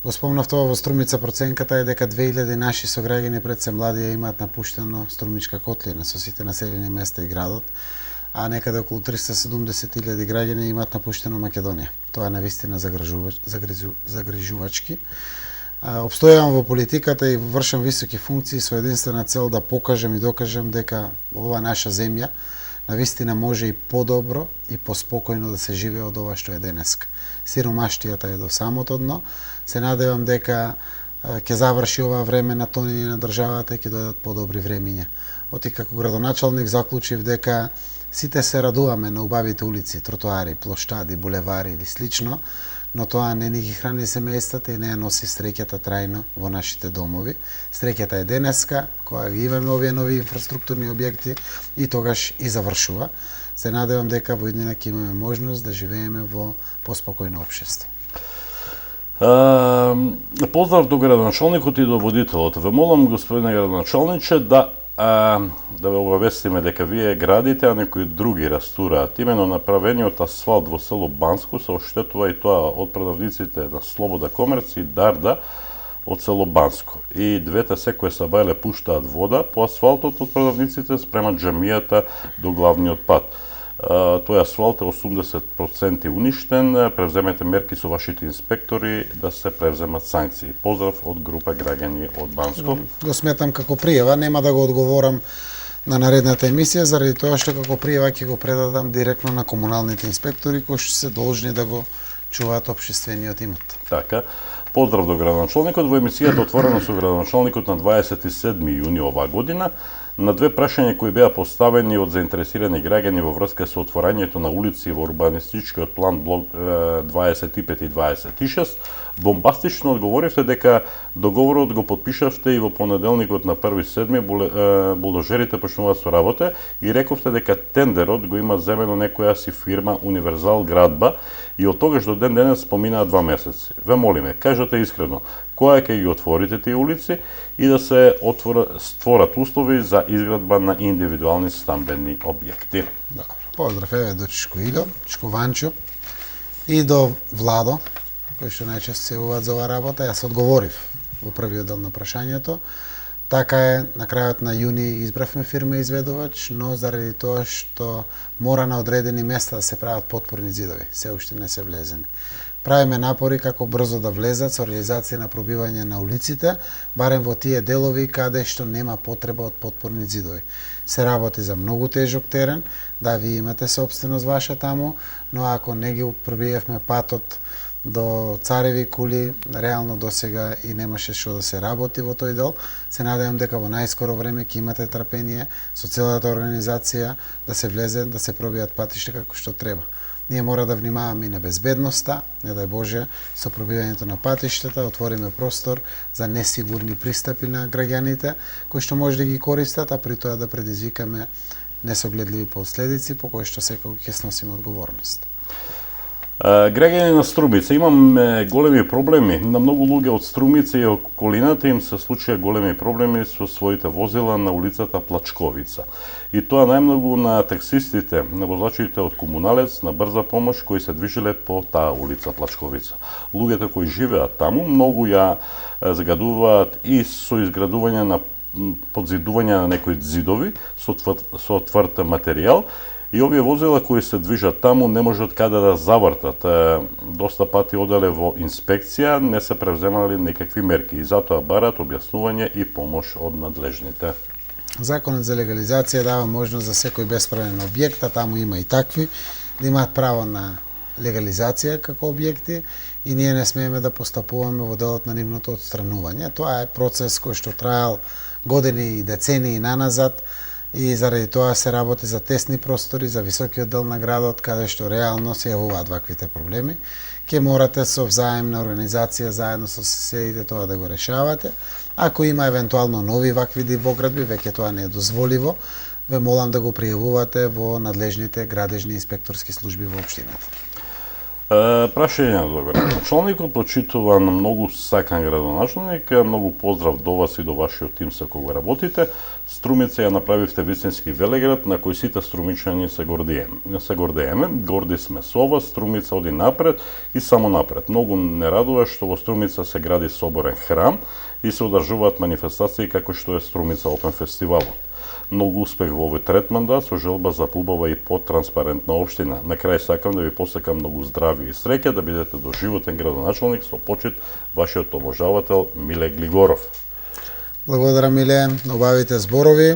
B: Го спомнав тоа во Струмица, проценката е дека 2000 наши сограѓани пред се млади ја имаат напуштено Струмичка котлина со сите населени места и градот, а некаде околу 370.000 граѓани имаат напуштено Македонија. Тоа е навистина загрижувачки. Обстојувам во политиката и вршам високи функции со единствена цел да покажам и докажам дека ова наша земја Навистина може и подобро и поспокојно да се живее од ова што е денеска. Сиромаштијата е до самото дно. Се надевам дека ќе заврши ова време на тонење на државата и ќе дојдат подобри времиња. Оти како градоначалник заклучив дека сите се радуваме на убавите улици, тротоари, плоштади, булевари или слично, но тоа не ни ги храни семејствата и не ја носи среќата трајно во нашите домови. Среќата е денеска, кога ги имаме овие нови инфраструктурни објекти и тогаш и завршува. Се надевам дека во иднина ќе имаме можност да живееме во поспокојно општество.
A: Поздрав до градоначалникот и до водителот. Ве молам, господине градоначалниче, да ве обавестиме дека вие градите, а некои други растураат. Имено направениот асфалт во село Банско се оштетува и тоа од продавниците на Слобода Комерц и Дарда од село Банско. И двете секој сабајле пуштаат вода по асфалтот од продавниците спрема џамијата до главниот пат. Тој асфалт е 80% уништен. Превземете мерки со вашите инспектори да се превземат санкции. Поздрав од група граѓани од Банско.
B: Го сметам како пријава, нема да го одговорам на наредната емисија, заради тоа што како пријава ќе го предадам директно на комуналните инспектори кои што се должни да го чуваат општествениот имот.
A: Така. Поздрав до градоначалникот. Во емисијата отворено со градоначалникот на 27 јуни оваа година, на две прашања кои беа поставени од заинтересирани граѓани во врска со отворањето на улици во урбанистичкиот план блок 25 и 26, бомбастично одговоривте дека договорот го подпишавте и во понеделникот на 1.7. булдожерите почнуваат со работа и рековте дека тендерот го има земено некоја си фирма Универзал Градба и од тогаш до ден денес поминаат 2 месеци. Ве молиме, кажете искрено, која ќе ги отворите тие улици и да се створат услови за изградба на индивидуални стамбени објекти.
B: Добро. Поздрав еве до Чичко Ило, Чичко Ванчо и до Владо, кои што најчесто се јавуваат за оваа работа. Јас одговорив во првиот дел на прашањето. Така е, на крајот на јуни избравме фирма изведувач, но заради тоа што мора на одредени места да се прават потпорни зидови, се уште не се влезени. Правиме напори како брзо да влезат со реализација на пробивање на улиците, барем во тие делови каде што нема потреба од потпорни зидови. Се работи за многу тежок терен, да, ви имате собственост ваша таму, но ако не ги пробиевме патот до Цареви кули, реално досега и немаше што да се работи во тој дел. Се надевам дека во најскоро време ќе имате трпение со целата организација да се влезе, да се пробијат патишта како што треба. Ние мора да внимаваме и на безбедноста, не дај Боже, со пробивањето на патиштата, отвориме простор за несигурни пристапи на граѓаните, кои што може да ги користат, а при тоа да предизвикаме несогледливи последици по кои што секако ќе сносиме одговорност.
A: Граѓани на Струмица, имаме големи проблеми. На многу луѓе од Струмица и околината им се случија големи проблеми со своите возила на улицата Плачковица. И тоа најмногу на таксистите, на возачите од Комуналец, на Брза помош, кои се движиле по таа улица Плачковица. Луѓето кои живеат таму многу ја загадуваат и со изградување на подзидување на некои зидови со тврд материјал. И овие возила кои се движат таму не можат каде да завртат. Доста пати оделе во инспекција, не се превземали никакви мерки и затоа барат објаснување и помош од надлежните.
B: Законот за легализација дава можност за секој бесправен објект, а таму има и такви, да имаат право на легализација како објекти и ние не смееме да постапуваме во делот на нивното отстранување. Тоа е процес кој што траел години и децении наназад, и заради тоа се работи за тесни простори, за високиот дел на градот, каде што реално се јавуваат ваквите проблеми. Ке морате со взаемна организација, заедно со соседите тоа да го решавате. Ако има евентуално нови вакви дивоградби, веќе тоа не е дозволиво, ве молам да го пријавувате во надлежните градежни инспекторски служби во општината.
A: Прашање до градоначалникот, почитуван многу сакан градоначалник, многу поздрав до вас и до вашиот тим со кој работите. Струмица ја направивте вистински велеград на кој сите струмичани се гордееме. Горди сме со вас, Струмица оди напред и само напред. Многу не радува што во Струмица се гради соборен храм и се одржуваат манифестации како што е Струмица Опен фестивалот. Многу успех во овој трет мандат со желба за побава и потранспарентна општина. На крај сакам да ви посакам многу здравје и среќа, да бидете доживотен градоначалник со почит вашиот обожавател Миле Глигоров.
B: Благодарам, Миле, на убавите зборови.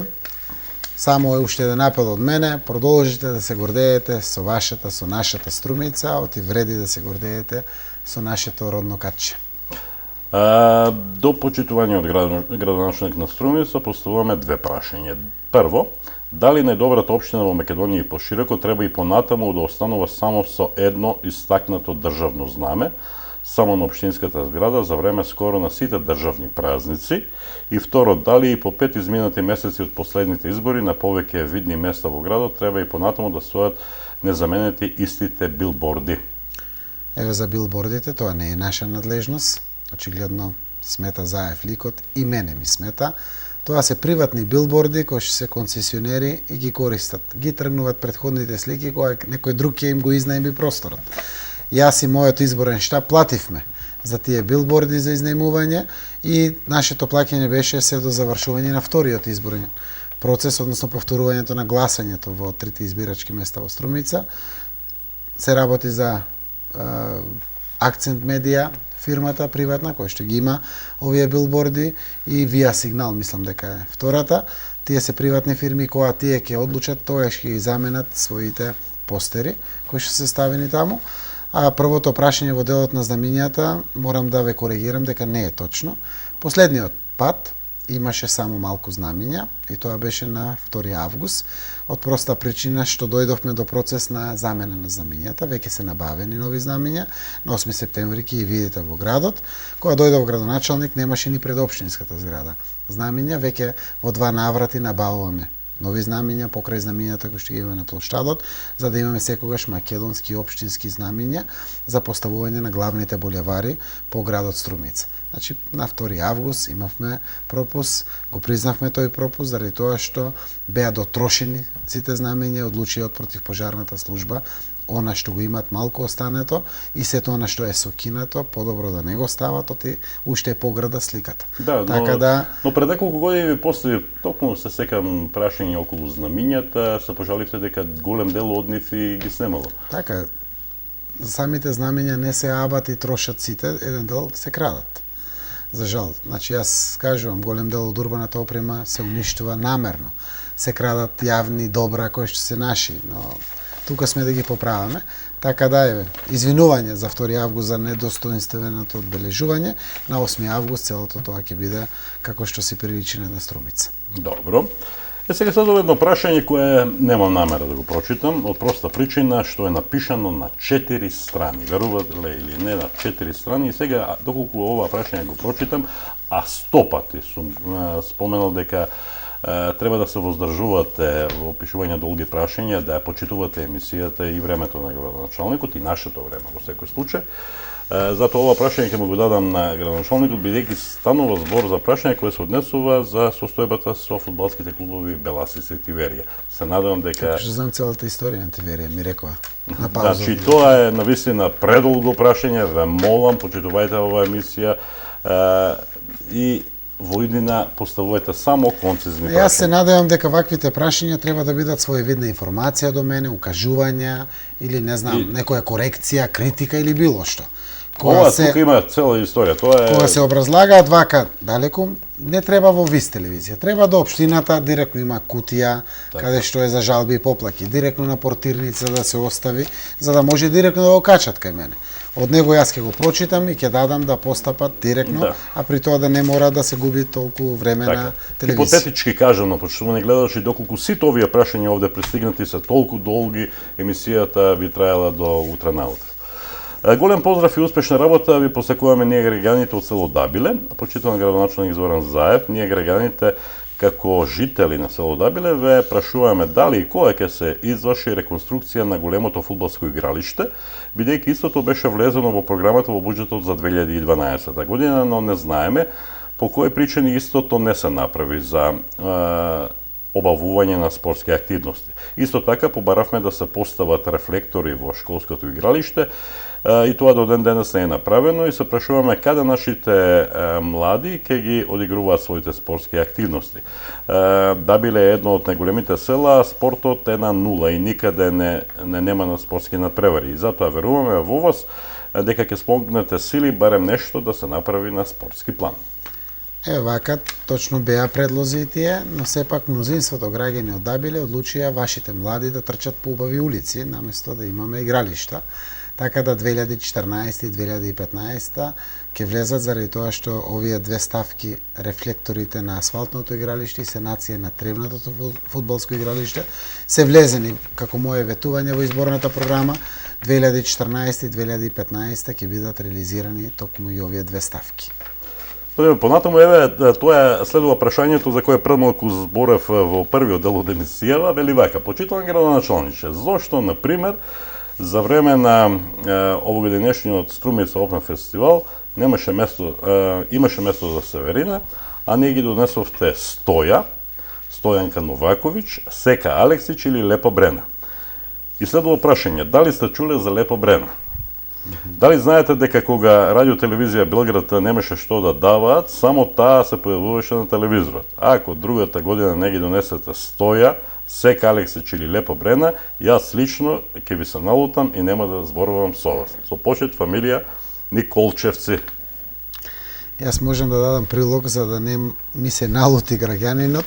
B: Само е уште еден апел од мене, продолжите да се гордеете со вашата, со нашата Струмица, оти вреди да се гордеете со нашето родно Катче.
A: До почитување од градоначалник на Струмица поставуваме две прашања. Прво, дали најдобрата општина во Македонија и пошироко треба и понатаму да останува само со едно истакнато државно знаме, само на општинската зграда за време скоро на сите државни празници? И второ, дали и по 5 изминати месеци од последните избори на повеќе видни места во градот треба и понатаму да стојат незаменети истите билборди?
B: Еве за билбордите, тоа не е наша надлежност. Очигледно смета Заев ликот и мене ми смета. Тоа се приватни билборди кои се концесионери и ги користат. Ги тргнуваат претходните слики кога некој друг ќе им го изнајми просторот. Јас и мојот изборен штаб плативме за тие билборди за изнајмување и нашето плаќање беше се до завршување на вториот изборен процес, односно повторувањето на гласањето во трите избирачки места во Струмица. Се работи за Акцент медија, фирмата приватна која што ги има овие билборди, и Вија Сигнал, мислам дека е втората. Тие се приватни фирми кои тие ќе одлучат, тоа ќе ги заменат своите постери кои што се ставени таму. А првото прашање во делот на знамињата, морам да ве коригирам дека не е точно. Последниот пат имаше само малку знамиња и тоа беше на 2 август, од проста причина што дојдовме до процес на замена на знамињата, веќе се набавени нови знамиња, на 8 септември ќе ги видите во градот. Кога дојдов градоначалник немаше ни пред општинската зграда знамиња, веќе во 2 наврати набавуваме нови знамиња покрај знамињата кои што ги имаме на плоштадот, за да имаме секогаш македонски и општински знамиња за поставување на главните булевари по градот Струмица. Значи, на 2 август имавме пропуск, го признавме тој пропуск, заради тоа што беа дотрошени сите знамиња, одлучија од противпожарната служба она што го имаат малку остането и сето она што е сокинато, подобро да не го стават, оти уште е пограда сликата.
A: Да, така но пред неколку години ви постави токму се секам прашање околу знамињата, се пожаливте дека голем дел од нив и ги снемало.
B: Така, самите знамиња не се абат и трошат сите, еден дел се крадат. За жал, значи јас кажувам, голем дел од урбаната опрема се уништува намерно. Се крадат јавни добра кои што се наши, но тука сме да ги поправаме. Така да е, извинување за 2 август за недостоинственото одбележување, на 8 август целото тоа ќе биде како што си приличи на Струмица.
A: Добро. Сега следува едно прашање кое немам намера да го прочитам, од проста причина што е напишано на 4 страни. Верувате или не, на 4 страни. И сега, доколку ова прашање го прочитам, а 100 пати сум споменал дека треба да се воздржувате во пишување долги прашања, да ја почитувате емисијата и времето на градоначалникот и нашето време во секој случај. Затоа ова прашање ќе му го дадам на градоначалникот, бидејќи станува збор за прашање кое се однесува за состојбата со фудбалските клубови Беласица и Тиверија. Се надевам дека
B: Што знам целата историја на Тиверија, ми рекоа на пауза.
A: Значи тоа е навистина предолго прашање, ве молам, почитувајте оваа емисија и во иднина поставувајте само концизни прашања.
B: Јас се надевам дека ваквите прашања треба да бидат своевидна информација до мене, укажувања или не знам, некоја корекција, критика или било што.
A: Ова тука има цела историја, тоа е...
B: Кога се образлагаат вака далеку, не треба во ВИС телевизија. Треба до општината, директно има кутија, каде што е за жалби и поплаки. Директно на портирница да се остави, за да може директно да го качат кај мене. Од него јас ќе го прочитам и ќе дадам да постапат директно, а при тоа да не мора да се губи толку време на телевизија.
A: Хипотетички кажано, почитувани гледачи, доколку сите овие прашања овде пристигнати се толку долги, емисијата би траела до утре наутре. Голем поздрав и успешна работа ви посекуваме ние граѓаните од село Дабиле. Почитуван градоначалник Зоран Заев, ние граѓаните како жители на село Дабиле ве прашуваме дали и кога ќе се изврши реконструкција на големото фудбалско игралиште, бидејќи истото беше влезено во програмата во буџетот за 2012 година, но не знаеме по кои причини истото не се направи за обавување на спортски активности. Исто така побаравме да се постават рефлектори во школското игралиште и тоа до ден денес не е направено и се прашуваме каде нашите млади ќе ги одигруваат своите спортски активности. Дабиле е едно од најголемите села, спортот е на нула и никаде нема на спортски надпревари. И затоа веруваме во вас дека ќе спомогнете сили барем нешто да се направи на спортски план.
B: Вака, точно беа предлози и тие, но сепак мнозинството граѓани од Дабиле одлучија вашите млади да трчат по убави улици, наместо да имаме игралишта. Така да 2014 и 2015 ќе влезат заради тоа што овие две ставки, рефлекторите на асфалтното игралиште и санација на тревното фудбалско игралиште, се влезени како мое ветување во изборната програма. 2014 и 2015 ќе бидат реализирани токму и овие две ставки.
A: Понатаму, тоа следува прашањето за кое пред малку зборев во првиот дел од емисијава, вели вака: почитуван градоначалниче, зошто, на пример, за време на овогодинешниот Струмица Опен фестивал имаше место за Северина, а не ги донесовте Стојанка Новаковиќ, Сека Алексич или Лепа Брена? И следува прашање: дали сте чуле за Лепа Брена? Дали знаете дека кога Радио Телевизија Белград немаше што да даваат, само таа се појавуваше на телевизорот? А ако другата година не ги донесете Стоја, Сека Алексич или Лепа Брена, јас лично ќе ви се налутам и нема да зборувам со вас. Со почит, фамилија Николчевци.
B: Јас можам да дадам прилог за да не ми се налути граѓанинот,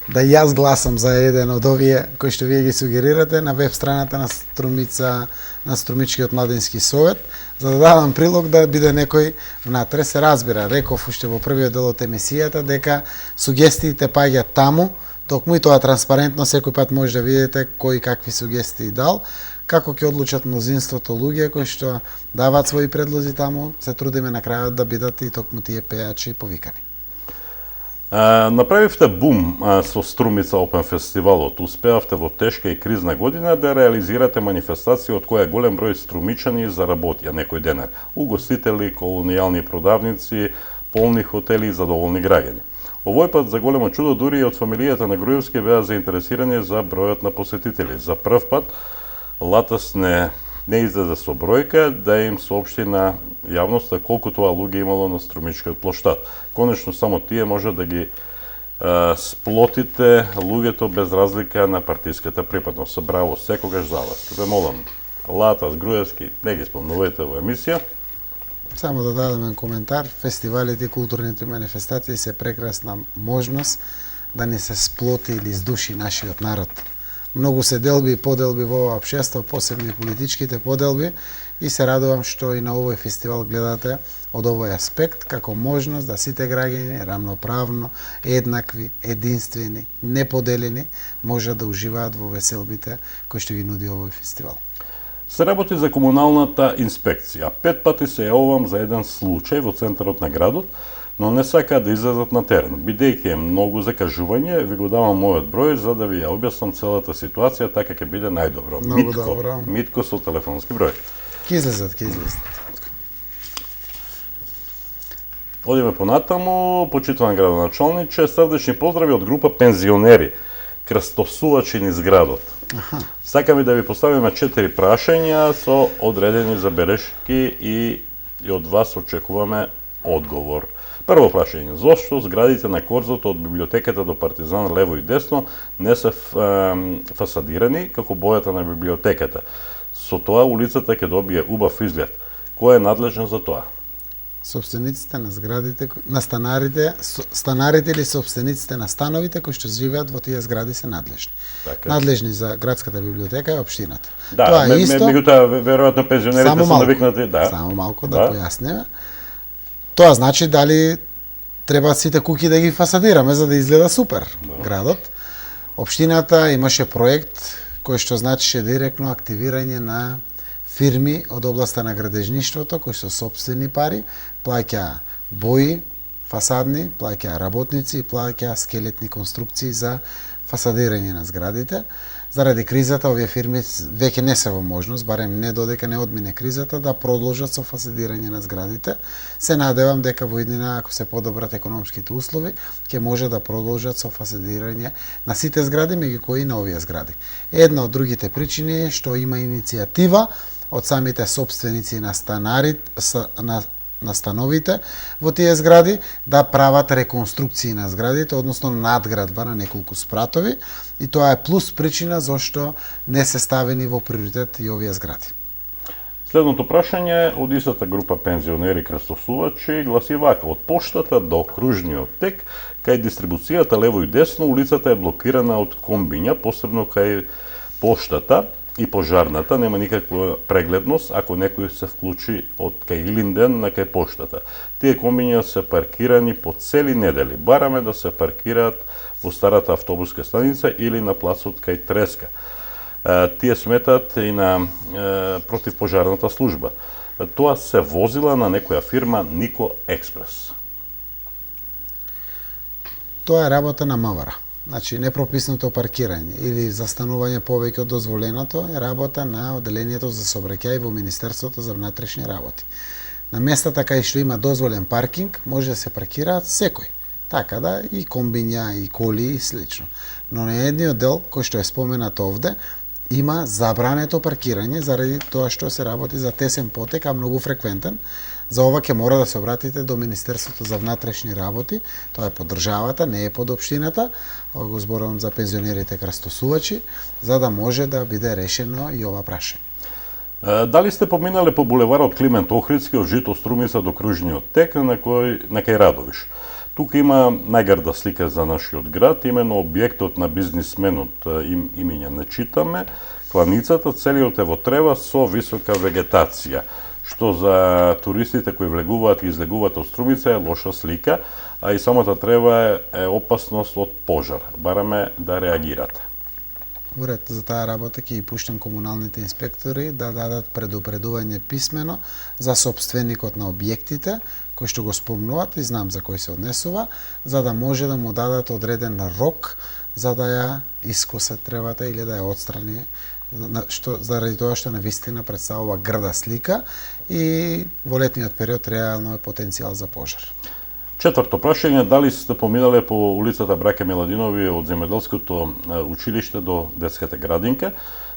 B: да јас гласам за еден од овие кои што вие ги сугерирате на веб страната на Струмица, на Струмичкиот младински совет, за да дадам прилог да биде некој внатре. Се разбира, реков уште во првиот дел од емисијата дека сугестиите паѓаат таму, токму и тоа транспарентно, секој пат може да видите кој какви сугестии дал, како ќе одлучат мнозинството луѓе кои што даваат своји предлози таму, се трудиме на крајот да бидат и токму тие пејачи повикани.
A: Направивте бум со Струмица Опен фестивалот. Успеавте во тешка и кризна година да реализирате манифестација од која голем број струмичани заработија некој денар. Угостители, колонијални продавници, полни хотели и задоволни граѓани. Овој пат, за големо чудо, дури и од фамилијата на Груевски беа заинтересирани за бројот на посетители. За прв пат Латас не излезе со бројка да им соопшти на јавноста колку тоа луѓе имало на Струмичкиот плоштад. Конечно, само тие може да ги сплотите луѓето без разлика на партиската припадност. Браво секогаш за вас. Ве молам, Латас, Груевски, не ги спомнувајте во емисија.
B: Само да дадем коментар, фестивалите и културните манифестации се прекрасна можност да ни се сплоти или издуши нашиот народ. Многу се делби и поделби во ова општество, посебно и политичките поделби, и се радувам што и на овој фестивал гледате од овој аспект како можност да сите граѓани рамноправно, еднакви, единствени, неподелени можат да уживаат во веселбите кои што ги нуди овој фестивал.
A: Се работи за комуналната инспекција. 5 пати се јавувам за еден случај во центарот на градот, но не сакаат да излезат на терен. Бидејќи е многу закажување, ви го давам мојот број за да ви ја објаснам целата ситуација, така ќе биде најдобро. Митко со телефонски број.
B: Ке излезат.
A: Одиме понатаму, почитуван градоначалниче, срдечни поздрави од група пензионери, крстосувачи низ градот. Сакаме да ви поставиме 4 прашања со одредени забелешки и од вас очекуваме одговор. Прво прашање: зошто зградите на корзото од библиотеката до Партизан лево и десно не се фасадирани како бојата на библиотеката? Со тоа улицата ќе добие убав изглед. Кој е надлежен за тоа?
B: Собствениците на зградите, на станарите или собствениците на становите кои што живеат во тие згради се надлежни.
A: Така.
B: Надлежни за градската библиотека е општината.
A: Да,
B: тоа е исто.
A: Меѓутоа веројатно пензионерите се навикнати, да.
B: Само малку да појасниме. Тоа значи дали треба сите куќи да ги фасадираме за да изгледа супер градот. Општината имаше проект кој што значише директно активирање на фирми од областа на градежништвото кои со сопствени пари плаќа бои фасадни, плаќа работници и плаќа скелетни конструкции за фасадирање на зградите. Заради кризата овие фирми веќе не се во можност, барем не додека не одмине кризата, да продолжат со фасадирање на зградите. Се надевам дека во иднина, ако се подобрат економските услови, ќе може да продолжат со фасадирање на сите згради, меѓу кои на овие згради. Една од другите причини е што има иницијатива од самите собственици на становите во тие згради да прават реконструкции на зградите, односно надградба на неколку спратови, и тоа е плюс причина зашто не се ставени во приоритет и овие згради.
A: Следното прашање од истата група пензионери крстосувачи гласи вака: од поштата до кружниот тек, кај дистрибуцијата лево и десно, улицата е блокирана од комбиња, посебно кај поштата и пожарната нема никаква прегледност ако некој се вклучи од кај Илинден на кај поштата. Тие комбиња се паркирани по цели недели. Бараме да се паркираат во старата автобуска станица или на плацот кај Треска. Тие сметат и на противпожарната служба. Тоа се возила на некоја фирма Нико Експрес.
B: Тоа е работа на МВР. Значи, непрописното паркирање или застанување повеќе од дозволеното е работа на Оделението за сообраќај во Министерството за внатрешни работи. На местата кај што има дозволен паркинг може да се паркираат секој. Така да и комбиња, и коли и слично. Но на едниот дел, кој што е споменат овде, има забрането паркирање заради тоа што се работи за тесен потек, а многу фреквентен. За ова ќе мора да се обратите до Министерството за внатрешни работи, тоа е под државата, не е под општината, го зборувам за пензионерите крстосувачи, за да може да биде решено и ова прашање.
A: Дали сте поминале по булеварот Климент Охридски од Жито Струмица до кружниот тек на кај Радовиш? Тука има најгарда слика за нашиот град, имено објектот на бизнисменот, имиња не читаме, кланицата, целиот е во трева со висока вегетација, што за туристите кои влегуваат и излегуваат од Струмица е лоша слика, а и самата трева е опасност од пожар. Бараме да реагирате.
B: Во ред, за таа работа ќе и пуштам комуналните инспектори да дадат предупредување писмено за собственикот на објектите, кој што го спомнуват и знам за кој се однесува, за да може да му дадат одреден рок за да ја искосе тревата или да ја отстрани, заради тоа што навистина представува грда слика и во летниот период реално е потенцијал за пожар.
A: Четврто прашање: дали сте поминале по улицата Браке Миладинови од земјоделското училиште до детската градинка?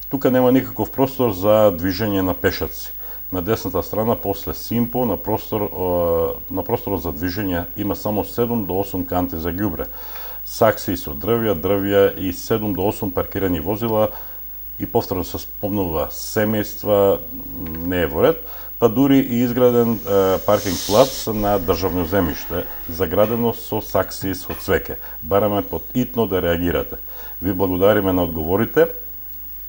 A: Тука нема никаков простор за движење на пешаци. На десната страна после Симпо на просторот за движење има само 7 до 8 канти за ѓубре. Сакси со дрвја и 7 до 8 паркирани возила и повторно се спомнува семејства, не е во ред, па дури и изграден паркинг плац на државно земјиште, заградено со сакси со цвеќе. Бараме потитно да реагирате. Ви благодариме на одговорите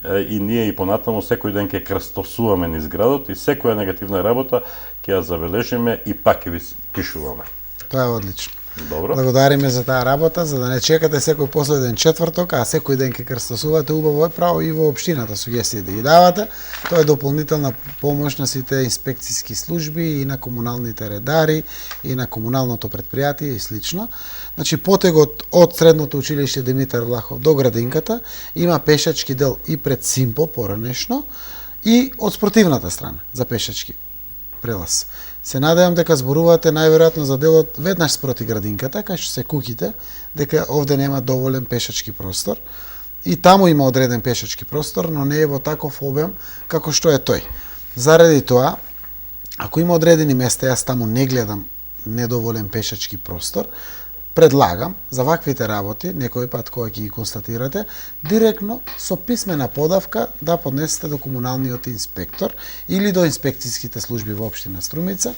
A: и ние и понатаму секој ден ќе крстосуваме низ градот и секоја негативна работа ќе ја забележиме и пак ќе ви пишуваме.
B: Тоа е одлично.
A: Добро.
B: Благодариме за таа работа, за да не чекате секој последен четврток, а секој ден ќе крстосувате. Убаво е право и во општината сугестии да ги давате. Тоа е дополнителна помош на сите инспекцијски служби и на комуналните редари и на комуналното претпријатие и слично. Значи потегот од средното училиште Димитар Влахов до градинката има пешачки дел и пред Симпо поранешно и од спротивната страна за пешачки прелаз. Се надевам дека зборувате најверојатно за делот веднаш спроти градинката, кај што се куките, дека овде нема доволен пешачки простор. И таму има одреден пешачки простор, но не е во таков обем како што е тој. Заради тоа, ако има одредени места, јас таму не гледам недоволен пешачки простор, предлагам за ваквите работи, некој пат кога ќе ги констатирате, директно со писмена подавка да поднесете до комуналниот инспектор или до инспекцијските служби во општина Струмица,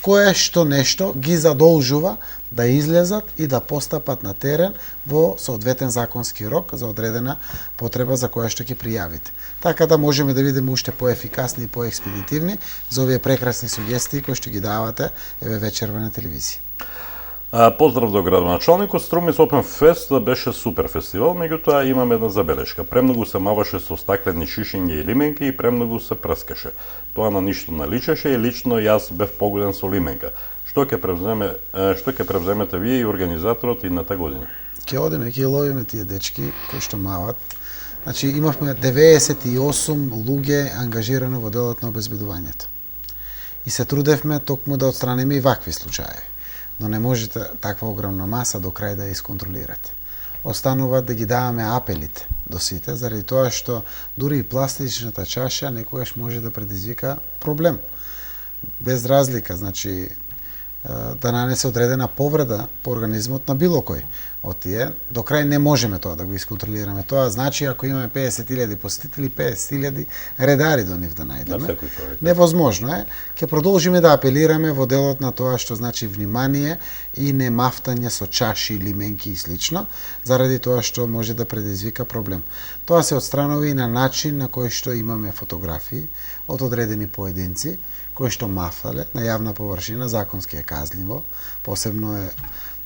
B: кое што нешто ги задолжува да излезат и да постапат на терен во соодветен законски рок за одредена потреба за која што ќе пријавите. Така да можеме да бидеме уште поефикасни и поекспедитивни за овие прекрасни сугестии кои што ги давате еве вечерва на телевизија.
A: Поздрав до градоначалникот. Струмиц Open Fest беше супер фестивал, меѓутоа имам една забелешка. Премногу се маваше со стаклени шишиња и лименки и премногу се прскаше. Тоа на ништо наличеше и лично јас бев погоден со лименка. Што ќе превземете вие и организаторот идната година?
B: Ќе одиме, ќе ловиме тие дечки кои што мават. Значи имавме 98 луѓе ангажирано во делот на обезбедувањето. И се трудевме токму да отстраниме и вакви случаи. Но не можете таква огромна маса до крај да ја исконтролирате. Останува да ги даваме апелите до сите, заради тоа што дури и пластичната чаша некогаш може да предизвика проблем. Без разлика, значи, да нанесе одредена повреда по организмот на било кој од тие. До крај не можеме тоа да го исконтролираме. Тоа значи ако имаме 50.000 посетители, 50.000 редари до нив да најдеме. Невозможно е. Ќе продолжиме да апелираме во делот на тоа што значи внимание и не мафтање со чаши, лименки и слично, заради тоа што може да предизвика проблем. Тоа се отстранува и на начин на кој што имаме фотографии од одредени поединци кои што мафале на јавна површина, законски е казливо, посебно е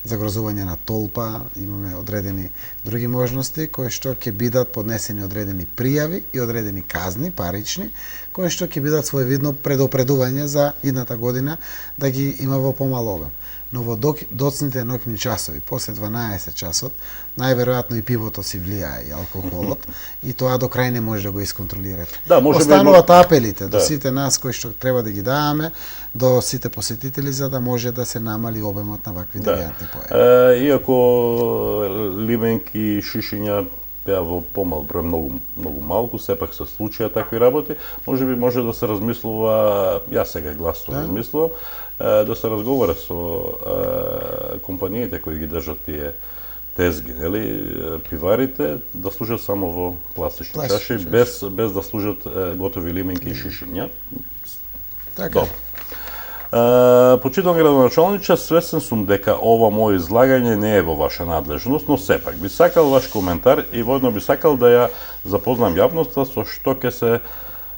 B: загрозување на толпа, имаме одредени други можности кои што ќе бидат поднесени одредени пријави и одредени казни, парични, кои што ќе бидат своевидно предупредување за идната година да ги има во помал обем. Но во доцните ноќни часови, после 12 часот, најверојатно и пивото си влијае и алкохолот, и тоа до крај не може да го исконтролирате.
A: Да,
B: остануваат апелите до сите нас кои што треба да ги даваме, до сите посетители, за да може да се намали обемот на вакви девијантни појави.
A: Иако лименки, шишиња беа во помал број, многу малку, сепак се случија такви работи, може да се размислува, јас сега гласно размислувам, да се разговара со компаниите кои ги држат тие тезги, нели, пиварите, да служат само во пластични чаши, без да служат готови лименки и шишиња.
B: Така.
A: Почитуван градоначалниче, свесен сум дека ова моје излагање не е во ваша надлежност, но сепак би сакал ваш коментар и воедно би сакал да ја запознам јавноста со што ќе се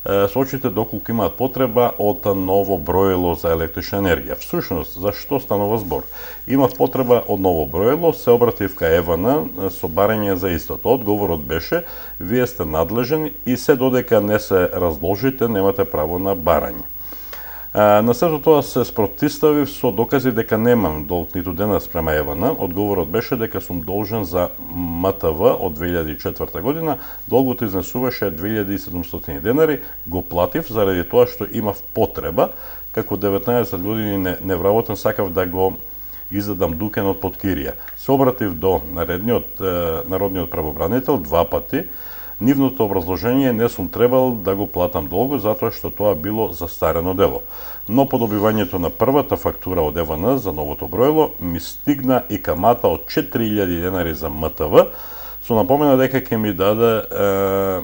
A: соочите доколку имаат потреба од ново броило за електрична енергија. Всушност, за што станува збор? Имав потреба од ново броило, се обратив кај ЕВН со барање за истото. Одговорот беше, вие сте надлежен и се додека не се разложите, немате право на барање. На сето тоа се спротивставив со докази дека немам долг ниту денес према ЕВН. Одговорот беше дека сум должен за МТВ од 2004 година. Долгот изнесуваше 2700 денари, го платив заради тоа што имав потреба. Како 19 години невработен сакав да го издадам дукенот под кирија. Се обратив до народниот правобранител 2 пати. Нивното образложение не сум требал да го платам долго затоа што тоа било застарено дело. Но по добивањето на првата фактура од ЕВН за новото броило ми стигна и камата од 4000 денари за МТВ, со напомена дека ќе ми дојде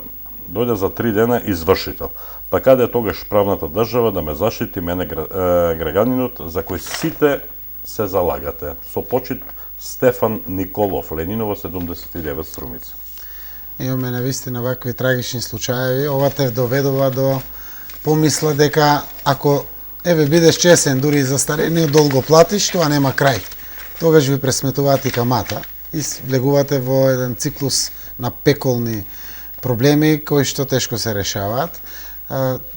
A: за 3 дена извршител. Па каде е тогаш правната држава да ме заштити мене граѓанинот за кој сите се залагате? Со почит Стефан Николов, Лениново 79 Струмица.
B: Имаме навистина вакви трагични случаи. Ова те доведува до помисла дека ако бидеш чесен, дури и застарениот долго платиш, тоа нема крај. Тогаш ви пресметуваат и камата и влегувате во еден циклус на пеколни проблеми кои што тешко се решаваат.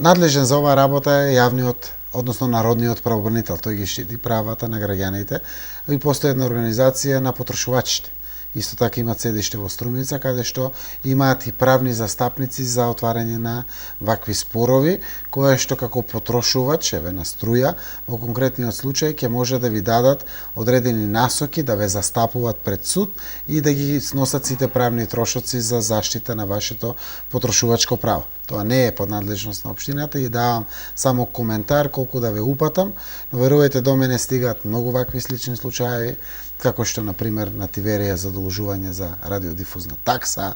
B: Надлежен за оваа работа е јавниот, односно народниот правобранител. Тој ги штити правата на граѓаните и постои една организација на потрошувачите. Исто така имаат седиште во Струмица, каде што имаат и правни застапници за отварање на вакви спорови, кое што како потрошувач, на струја, во конкретниот случај ќе може да ви дадат одредени насоки, да ве застапуваат пред суд и да ги сносат сите правни трошоци за заштита на вашето потрошувачко право. Тоа не е под надлежност на општината и давам само коментар колку да ве упатам, но верувајте, до мене стигаат многу вакви слични случаи, како што, например, на Тиверија задолжување за радиодифузна такса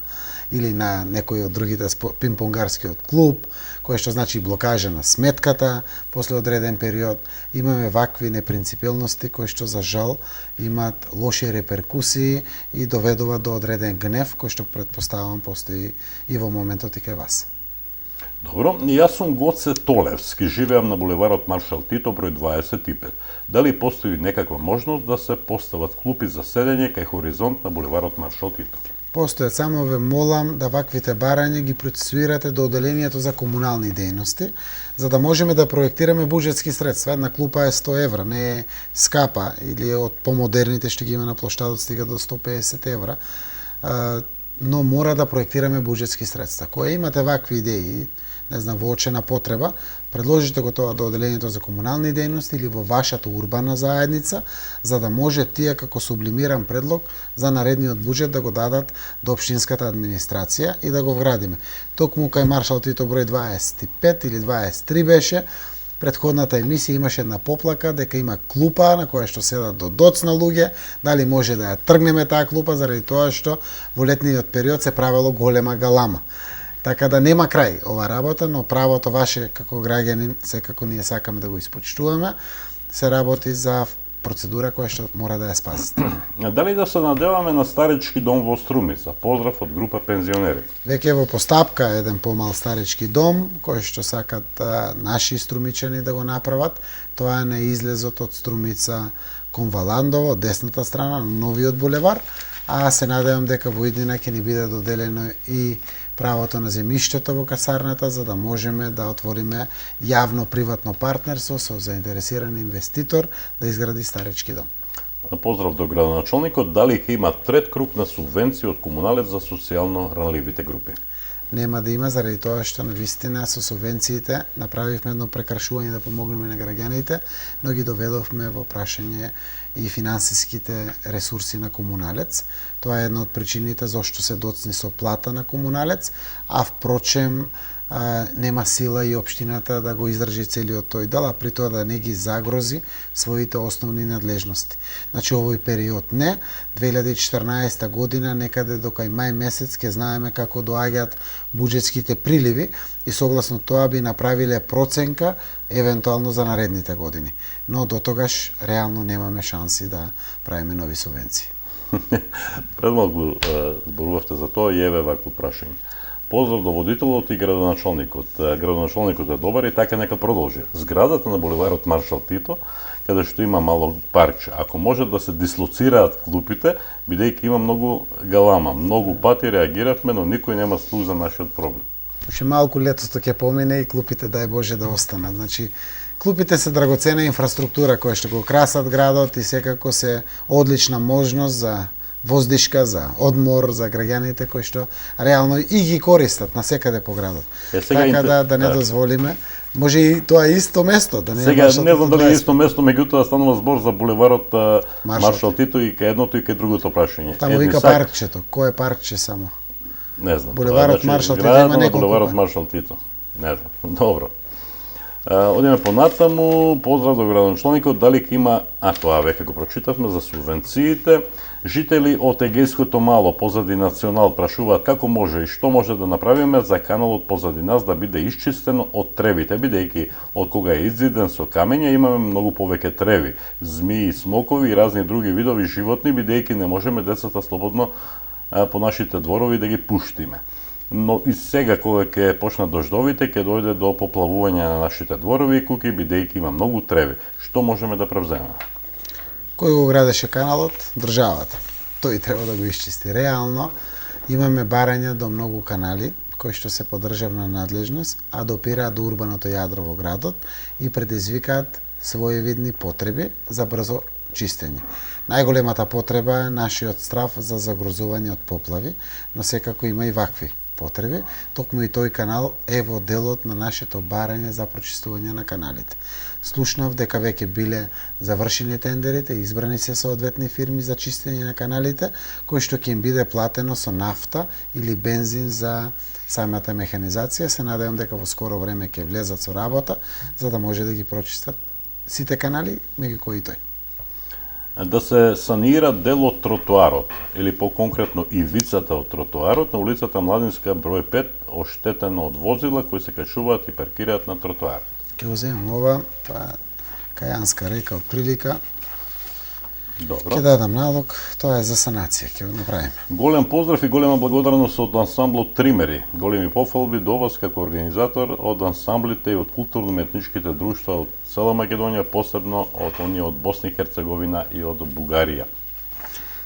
B: или на некој од другите пинг-понгарскиот клуб, кој што значи блокажа на сметката после одреден период. Имаме вакви непринципелности кои што за жал имаат лоши реперкусии и доведува до одреден гнев кој што претпоставам постои и во моментот и кај вас.
A: Добро, јас сум Гоце Толевски, живеам на булеварот Маршал Тито, број 25. Дали постои некаква можност да се постават клупи за седење кај хоризонт на булеварот Маршал Тито?
B: Постојат, само ве молам да ваквите барања ги процесуирате до оделението за комунални дејности, за да можеме да проектираме буџетски средства. Една клупа е 100 евра, не е скапа, или од помодерните што ги има на плоштадот стига до 150 евра, но мора да проектираме буџетски средства. Кога имате вакви идеи, воочена потреба, предложите го тоа до оделението за комунални дејности или во вашата урбана заедница, за да може тие како сублимиран предлог за наредниот буџет да го дадат до општинската администрација и да го вградиме. Токму кај Маршал Тито број 25 или 23 беше, Претходната емисија имаше една поплака дека има клупа на која што седат до доцна луѓе, дали може да ја тргнеме таа клупа заради тоа што во летниот период се правело голема галама. Така да нема крај ова работа, но правото ваше како граѓанин, секако ние сакаме да го испочитуваме, се работи за процедура која што мора да ја спазите.
A: Дали да се надеваме на старечки дом во Струмица? Поздрав од група пензионери.
B: Веќе во постапка еден помал старечки дом, кој што сакат наши струмичани да го направат. Тоа е на излезот од Струмица кон Валандово, од десната страна, на новиот булевар, а се надевам дека во иднина ќе ни биде доделено и правото на земјиштето во касарната, за да можеме да отвориме јавно-приватно партнерство со заинтересиран инвеститор да изгради старечки дом.
A: Поздрав до градоначалникот, дали ќе има трет круг на субвенции од комуналец за социјално ранливите групи?
B: Нема да има, заради тоа што навистина со субвенциите направивме едно прекршување да помогнеме на граѓаните, но ги доведовме во прашање и финансиските ресурси на комуналец. Тоа е една од причините зашто се доцни со плата на комуналец, а впрочем нема сила и општината да го издржи целиот тој дел, а при тоа да не ги загрози своите основни надлежности. Значи овој период не, 2014 година некаде до кај мај месец ќе знаеме како доаѓаат буџетските приливи и согласно тоа би направиле проценка евентуално за наредните години. Но до тогаш реално немаме шанси да правиме нови субвенции.
A: Пред малку зборувавте за тоа и еве вакво прашање. Поздрав до водителот и градоначалникот. Градоначалникот е добар и така нека продолжи. Зградата на булеварот Маршал Тито, каде што има мало паркче, ако може да се дислоцираат клупите, бидејќи има многу галама. Многу пати реагиравме, но никој нема слух за нашиот проблем.
B: Уште малку летото ќе помине и клупите дај Боже да останат. Значи, клупите се драгоцена инфраструктура која што го красат градот и секако се одлична можност за воздишка, за одмор, за граѓаните кои што реално и ги користат насекаде по градот. Така да не дозволиме. Може и тоа исто место, да не
A: сега не знам дали е исто место, меѓутоа станува збор за булеварот Маршал Тито и кај едното и кај другото прашање.
B: Таму вика паркчето. Кој е паркче само?
A: Не знам.
B: Булеварот Маршал Тито има неколку.
A: Булеварот Маршал Тито. Не знам. Добро. Одиме понатаму, поздрав до градоначалникот, дали ќе има, тоа веќе го прочитавме за субвенциите. Жители од Егејското мало позади Национал прашуваат како може и што може да направиме за каналот позади нас да биде исчистено од тревите, бидејќи од кога е изиден со камења имаме многу повеќе треви, змии, смокови и разни други видови животни, бидејќи не можеме децата слободно по нашите дворови да ги пуштиме. Но и сега кога ќе почнат дождовите, ќе дојде до поплавување на нашите дворови и куќи, бидејќи има многу треви. Што можеме да превземеме?
B: Кој го градеше каналот? Државата. Тој треба да го исчисти. Реално имаме барања до многу канали кои што се под државна надлежност, а допираат до урбаното јадро во градот и предизвикаат своевидни потреби за брзо чистење. Најголемата потреба е нашиот страв за загрозување од поплави, но секако има и вакви потреби. Токму и тој канал е во делот на нашето барање за прочистување на каналите. Слушнав дека веќе биле завршени тендерите, избрани се соодветни фирми за чистење на каналите, кои што ќе им биде платено со нафта или бензин за самата механизација. Се надевам дека во скоро време ќе влезат со работа, за да може да ги прочистат сите канали, меѓу кои тој.
A: Да се санира дел од тротоарот, или по-конкретно ивицата од тротоарот на улицата Младинска број 5, оштетена од возила кои се качуваат и паркираат на тротоарот.
B: Ке го земам ова, тоа Кајанска река од прилика.
A: Добро.
B: Ќе дадам налог, тоа е за санација, ќе го направиме.
A: Голем поздрав и голема благодарност од ансамблот Тримери. Големи пофалби до вас како организатор од ансамблите и од културно-уметничките друштва од цела Македонија, посебно од оние од Босна и Херцеговина и од Бугарија.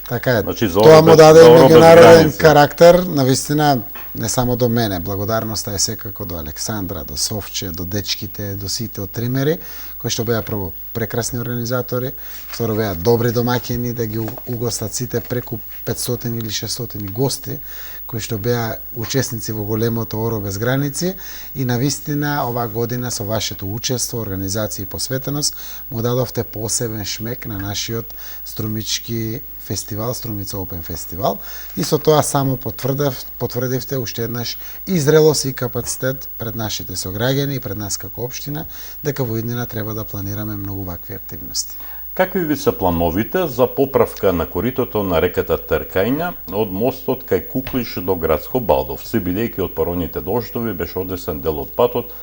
B: Така е.
A: Значи,
B: Тоа му даде меѓународен карактер, навистина не само до мене, благодарноста е секако до Александра, до Совче, до дечките, до сите од Тримери, кои што беа прво прекрасни организатори, второ беа добри домаќини да ги угостат сите преку 500 или 600 гости, кои што беа учесници во големото Оро без граници и навистина оваа година со вашето учество, организација и посветеност му дадовте посебен шмек на нашиот струмички фестивал, Струмица Опен фестивал, и со тоа само потврдивте уште еднаш и зрелост и капацитет пред нашите сограѓани и пред нас како општина, дека во иднина треба да планираме многу вакви активности.
A: Какви ви се плановите за поправка на коритото на реката Тркајна од мостот кај Куклиш до градско Балдовци, бидејќи од пароните дождови беше одесен дел од патот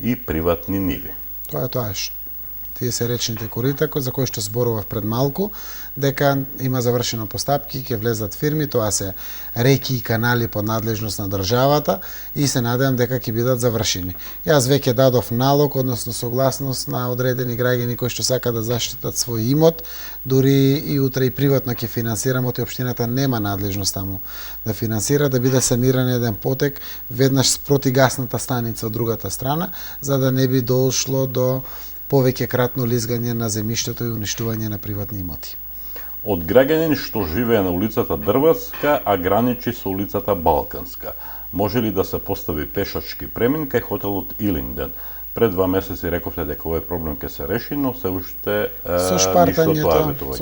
A: и приватни ниви?
B: Тоа е тоа што тие се речните корита за кои што зборував пред малку, дека има завршено постапки, ќе влезат фирми, тоа се реки и канали под надлежност на државата и се надевам дека ќе бидат завршени. Јас веќе дадов налог, односно согласност на одредени граѓани кои што сакаат да заштитат свој имот, дури и утре и приватно ќе финансирам, оти општината нема надлежност таму да финансира, да биде саниран еден потек веднаш спроти гасната станица од другата страна, за да не би дошло до повеќе кратно лизгање на земјиштето и уништување на приватни имоти.
A: Од граѓанин што живее на улицата Дрварска, а граничи со улицата Балканска, може ли да се постави пешачки премин кај хотелот Илинден? Пред 2 месеци рековте дека овој проблем ќе се реши, но се уште
B: со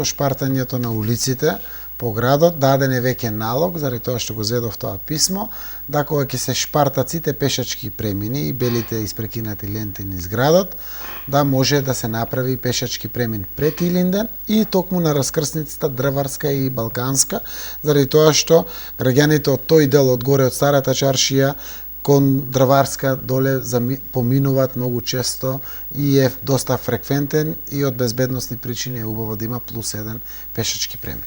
B: шпартањето на улиците по градот даден е веќе налог, заради тоа што го зедов тоа писмо, да кога ќе се шпартат сите пешачки премини и белите испрекинати ленти низ градот, да може да се направи пешачки премин пред Илинден и токму на раскрсницата Дрварска и Балканска, заради тоа што граѓаните од тој дел од горе од старата чаршија кон Дрварска доле поминуваат многу често и е доста фреквентен и од безбедносни причини е убаво да има плюс еден пешачки премин.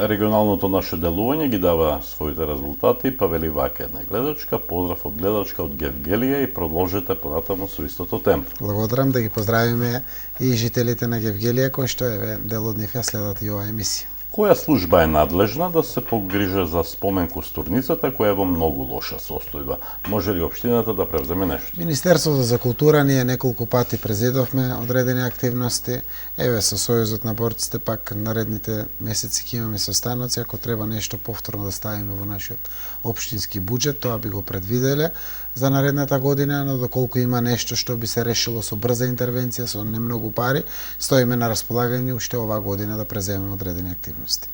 A: Регионалното наше делување ги дава своите резултати, па вели вака една гледачка, поздрав од гледачка од Гевгелија и продолжете понатаму со истото темпо.
B: Благодарам, да ги поздравиме и жителите на Гевгелија кои што дел од нив ја следат и оваа емисија.
A: Која служба е надлежна да се погрижа за спомен костурницата која е во многу лоша состојба? Може ли општината да превземе нешто?
B: Министерството за култура ние неколку пати презедовме одредени активности. Еве со Сојузот на борците пак наредните месеци ќе имаме состаноци, ако треба нешто повторно да ставиме во нашиот општински буџет, тоа би го предвиделе за наредната година, но доколку има нешто што би се решило со брза интервенција, со не многу пари, стоиме на располагање уште оваа година да преземеме одредени активности.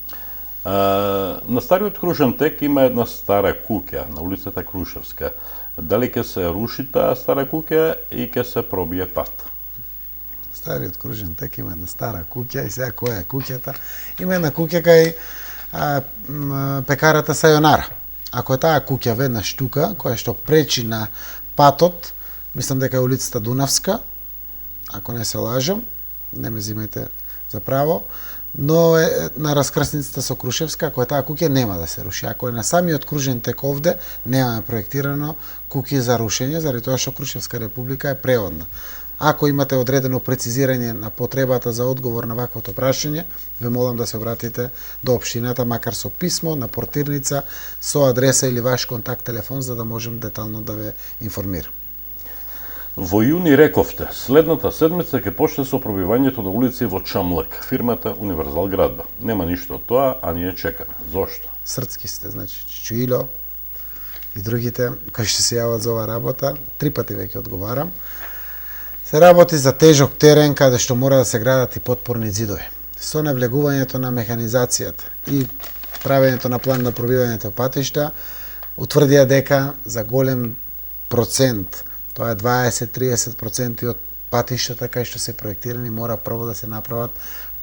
A: На стариот кружен тек има една стара куќа на улицата Крушевска. Дали ќе се руши таа стара куќа и ќе се пробие пат?
B: Стариот кружен тек има една стара куќа и сега која е куќата? Има една куќа кај пекарата Сајонара. Ако е таа куќа веднаш тука, која што пречи на патот, мислам дека е улицата Дунавска, ако не се лажам, не ме зимајте за право, но е на раскрсницата со Крушевска, ако е таа куќа нема да се руши. Ако е на самиот кружен тек овде, немаме проектирано куќи за рушење, заради тоа што Крушевска република е преодна. Ако имате одредено прецизирање на потребата за одговор на ваквото прашање, ве молам да се обратите до општината, макар со писмо, на портирница, со адреса или ваш контакт телефон, за да можем детално да ве информирам.
A: Во јуни рековте, следната седмица ќе почне со пробивањето на улици во Чамлак, фирмата Универзал Градба. Нема ништо од тоа, а ние чекаме. Зошто?
B: Срцки сте, значи Чичуило и другите кои што се јават за оваа работа, 3 пати веќе одговарам. Се работи за тежок терен каде што мора да се градат и потпорни ѕидови. Со навлегувањето на механизацијата и правењето на план на пробивањето патишта, утврдија дека за голем процент, тоа е 20-30% од патиштата кај што се проектирани, мора прво да се направат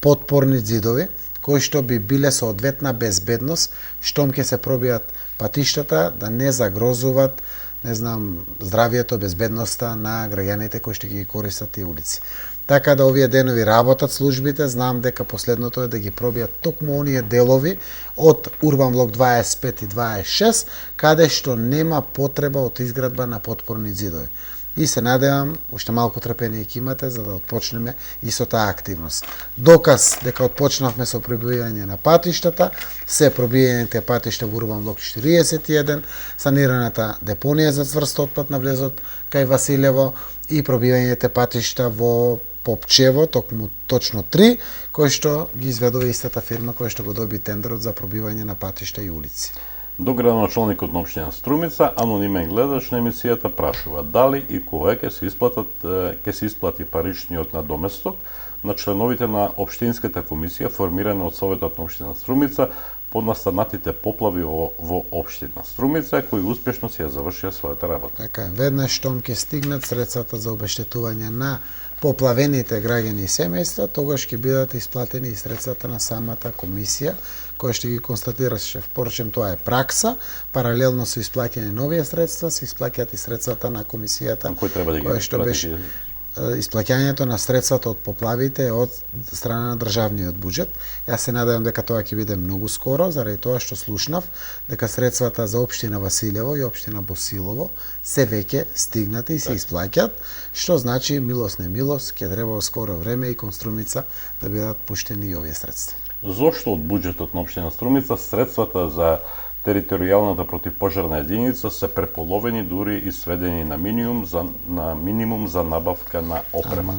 B: потпорни ѕидови, кои што би биле со одветна безбедност, штом ќе се пробијат патиштата, да не загрозуват здравието, безбедноста на граѓаните кои што ги користат тие улици. Така да овие денови работат службите, знам дека последното е да ги пробијат токму оние делови од Урбан блок 25 и 26, каде што нема потреба од изградба на потпорни ѕидови. И се надевам, уште малку трпение ќе имате за да отпочнеме и со таа активност. Доказ дека отпочнавме со пробивање на патиштата, се пробиените патишта во Урбан блок 41, санираната депонија за цврст отпад на влезот кај Василево и пробивањите патишта во Попчево, точно 3, кој што ги изведува истата фирма која што го доби тендерот за пробивање на патишта и улици.
A: До градоначалникот на општина Струмица, анонимен гледач на емисијата прашува дали и кога ќе се исплати паричниот надоместок на членовите на Општинската комисија формирана од Советот на Општина Струмица по настанатите поплави во Општина Струмица, кои успешно си ја завршија својата работа.
B: Така, веднаш штом ќе стигнат средствата за обештетување на поплавените граѓани и семејства, тогаш ќе бидат исплатени и средствата на самата комисија, која што ги констатираше. Впрочем, тоа е пракса, паралелно со исплаќање нови средства, се исплаќаат и средствата на комисијата,
A: Кој треба да ги
B: која што беше исплаќањето на средствата од поплавите од страна на државниот буџет. Јас се надевам дека тоа ќе биде многу скоро, заради тоа што слушнав дека средствата за општина Василево и општина Босилово се веќе стигнати и се исплаќаат, што значи милост не милост, ќе треба во скоро време и кон Струмица да бидат пуштени и овие средства.
A: Зошто од буџетот на Општина Струмица средствата за територијалната противпожарна единица се преполовени, дури и сведени на минимум за набавка на опрема?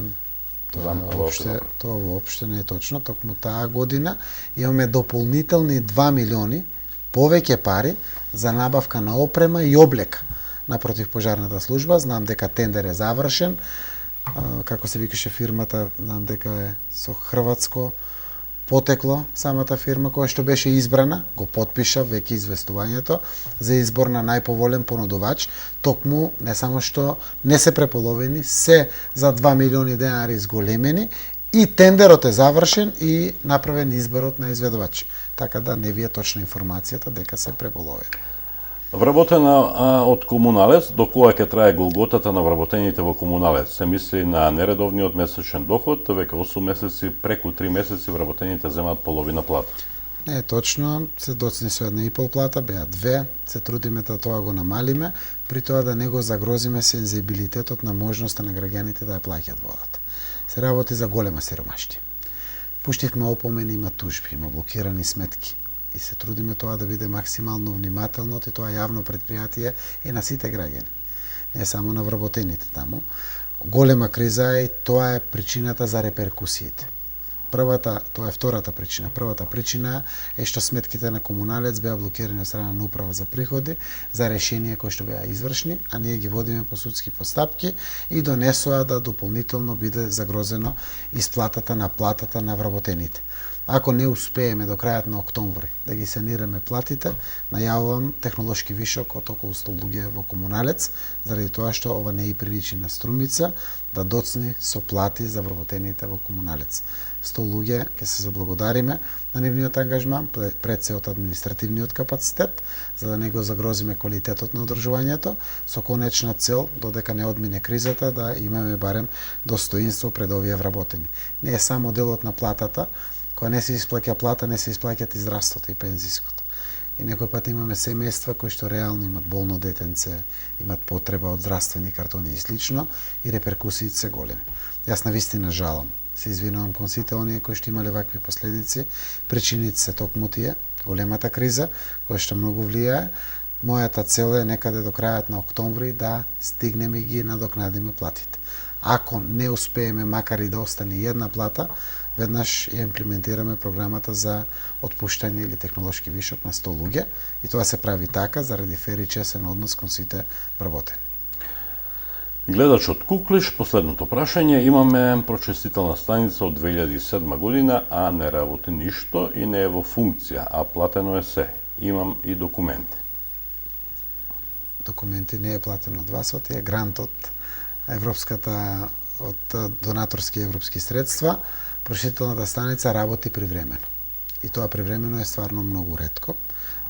B: Тоа воопште не е точно. Токму таа година имаме дополнителни 2 милиони повеќе пари за набавка на опрема и облека на противпожарната служба. Знам дека тендер е завршен. Како се викаше фирмата, знам дека е со хрватско потекло самата фирма која што беше избрана, го потпиша веќе известувањето за избор на најповолен понудувач, токму не само што не се преполовени, се за 2 милиони денари зголемени и тендерот е завршен и направен изборот на изведувач. Така да не ви е точна информацијата дека се преполовени.
A: Вработена од комуналец, до која ќе трае голготата на вработените во комуналец? Се мисли на нередовниот месечен доход, веќе 8 месеци, преку 3 месеци вработените земаат половина плата.
B: Не е точно, се доцни со 1,5 плата, беа 2, се трудиме да тоа го намалиме, при тоа да не го загрозиме сензибилитетот на можноста на граѓаните да ја плаќаат водата. Се работи за голема сиромаштија. Пуштивме опомени, има тужби, има блокирани сметки. И се трудиме тоа да биде максимално внимателно, и тоа јавно предпријатие и на сите граѓани. Не само на вработените таму. Голема криза е и тоа е причината за реперкусиите. Тоа е втората причина. Првата причина е што сметките на комуналец беа блокирани од страна на управа за приходи за решение кои што беа извршни, а ние ги водиме по судски постапки и донесоа да дополнително биде загрозено исплатата на платата на вработените. Ако не успееме до крајот на октомври да ги санираме платите, најавувам технолошки вишок од околу 100 луѓе во комуналец, заради тоа што ова не е приличи на Струмица да доцни со плати за вработените во комуналец. 100 луѓе ќе се заблагодариме на нивниот ангажман пред се од административниот капацитет, за да не го загрозиме квалитетот на одржувањето, со конечна цел, додека не одмине кризата, да имаме барем достоинство пред овие вработени. Не е само делот на платата, кога не се исплаќа плата, не се исплаќаат и здравството и пензиското. И некој пат имаме семејства кои што реално имат болно детенце, имат потреба од здравствени картони и слично, и реперкусиите се големи. Јас навистина жалам. Се извинувам кон сите оние кои што имале вакви последици. Причините се токму тие, големата криза, која што многу влијае. Мојата цел е некаде до крајот на октомври да стигнеме и ги надокнадиме платите. Ако не успееме макар и да остане една плата, веднаш ја имплементираме програмата за отпуштање или технолошки вишок на 100 луѓе и тоа се прави така заради фер и чесен однос кон сите вработени.
A: Гледач од Куклиш, последното прашање, имаме прочистителна станица од 2007 година, а не работи ништо и не е во функција, а платено е се. Имам и документи.
B: Документи не е платено од вас, е грант од европската, од донаторски европски средства. Прочистителната станица работи привремено. И тоа привремено е стварно многу ретко.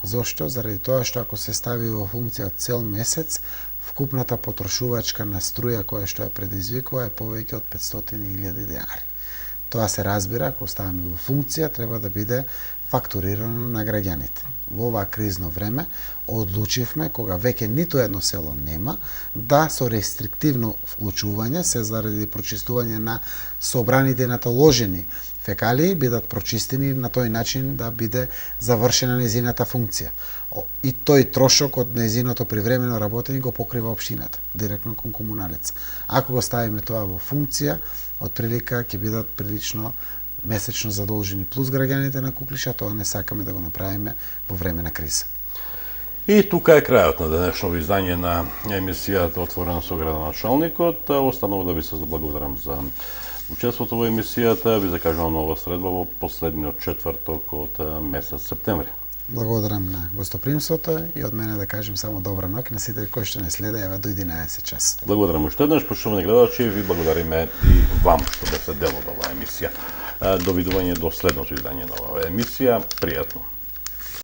B: Зошто? Заради тоа што ако се стави во функција цел месец, вкупната потрошувачка на струја која што ја предизвикува е повеќе од 500.000 денари. Тоа се разбира, ако ставаме во функција, треба да биде фактурирано на граѓаните. Во ова кризно време одлучивме, кога веќе ниту едно село нема, да со рестриктивно вклучување, се заради прочистување на собраните и наталожени фекалии, бидат прочистени на тој начин да биде завршена незината функција. И тој трошок од незиното привремено работење го покрива општината, директно кон комуналец. Ако го ставиме тоа во функција, отприлика ќе бидат прилично месечно задолжени плюс граѓаните на Куклиша, тоа не сакаме да го направиме во време на криза.
A: И тука е крајот на денешното издање на емисијата Отворено со градоначалникот. Останува да ви се заблагодарам за Учеството во емисијата ви закажувам нова средба во последниот четврток од месец септември.
B: Благодарам на гостопримството и од мене да кажем само добра ноќ на сите кои што не следеа до 11 часот.
A: Благодарам уште еднаш, почитувани гледачи, ви благодариме и вам што бе дел од оваа емисија. Довидување до следното издање на оваа емисија. Пријатно.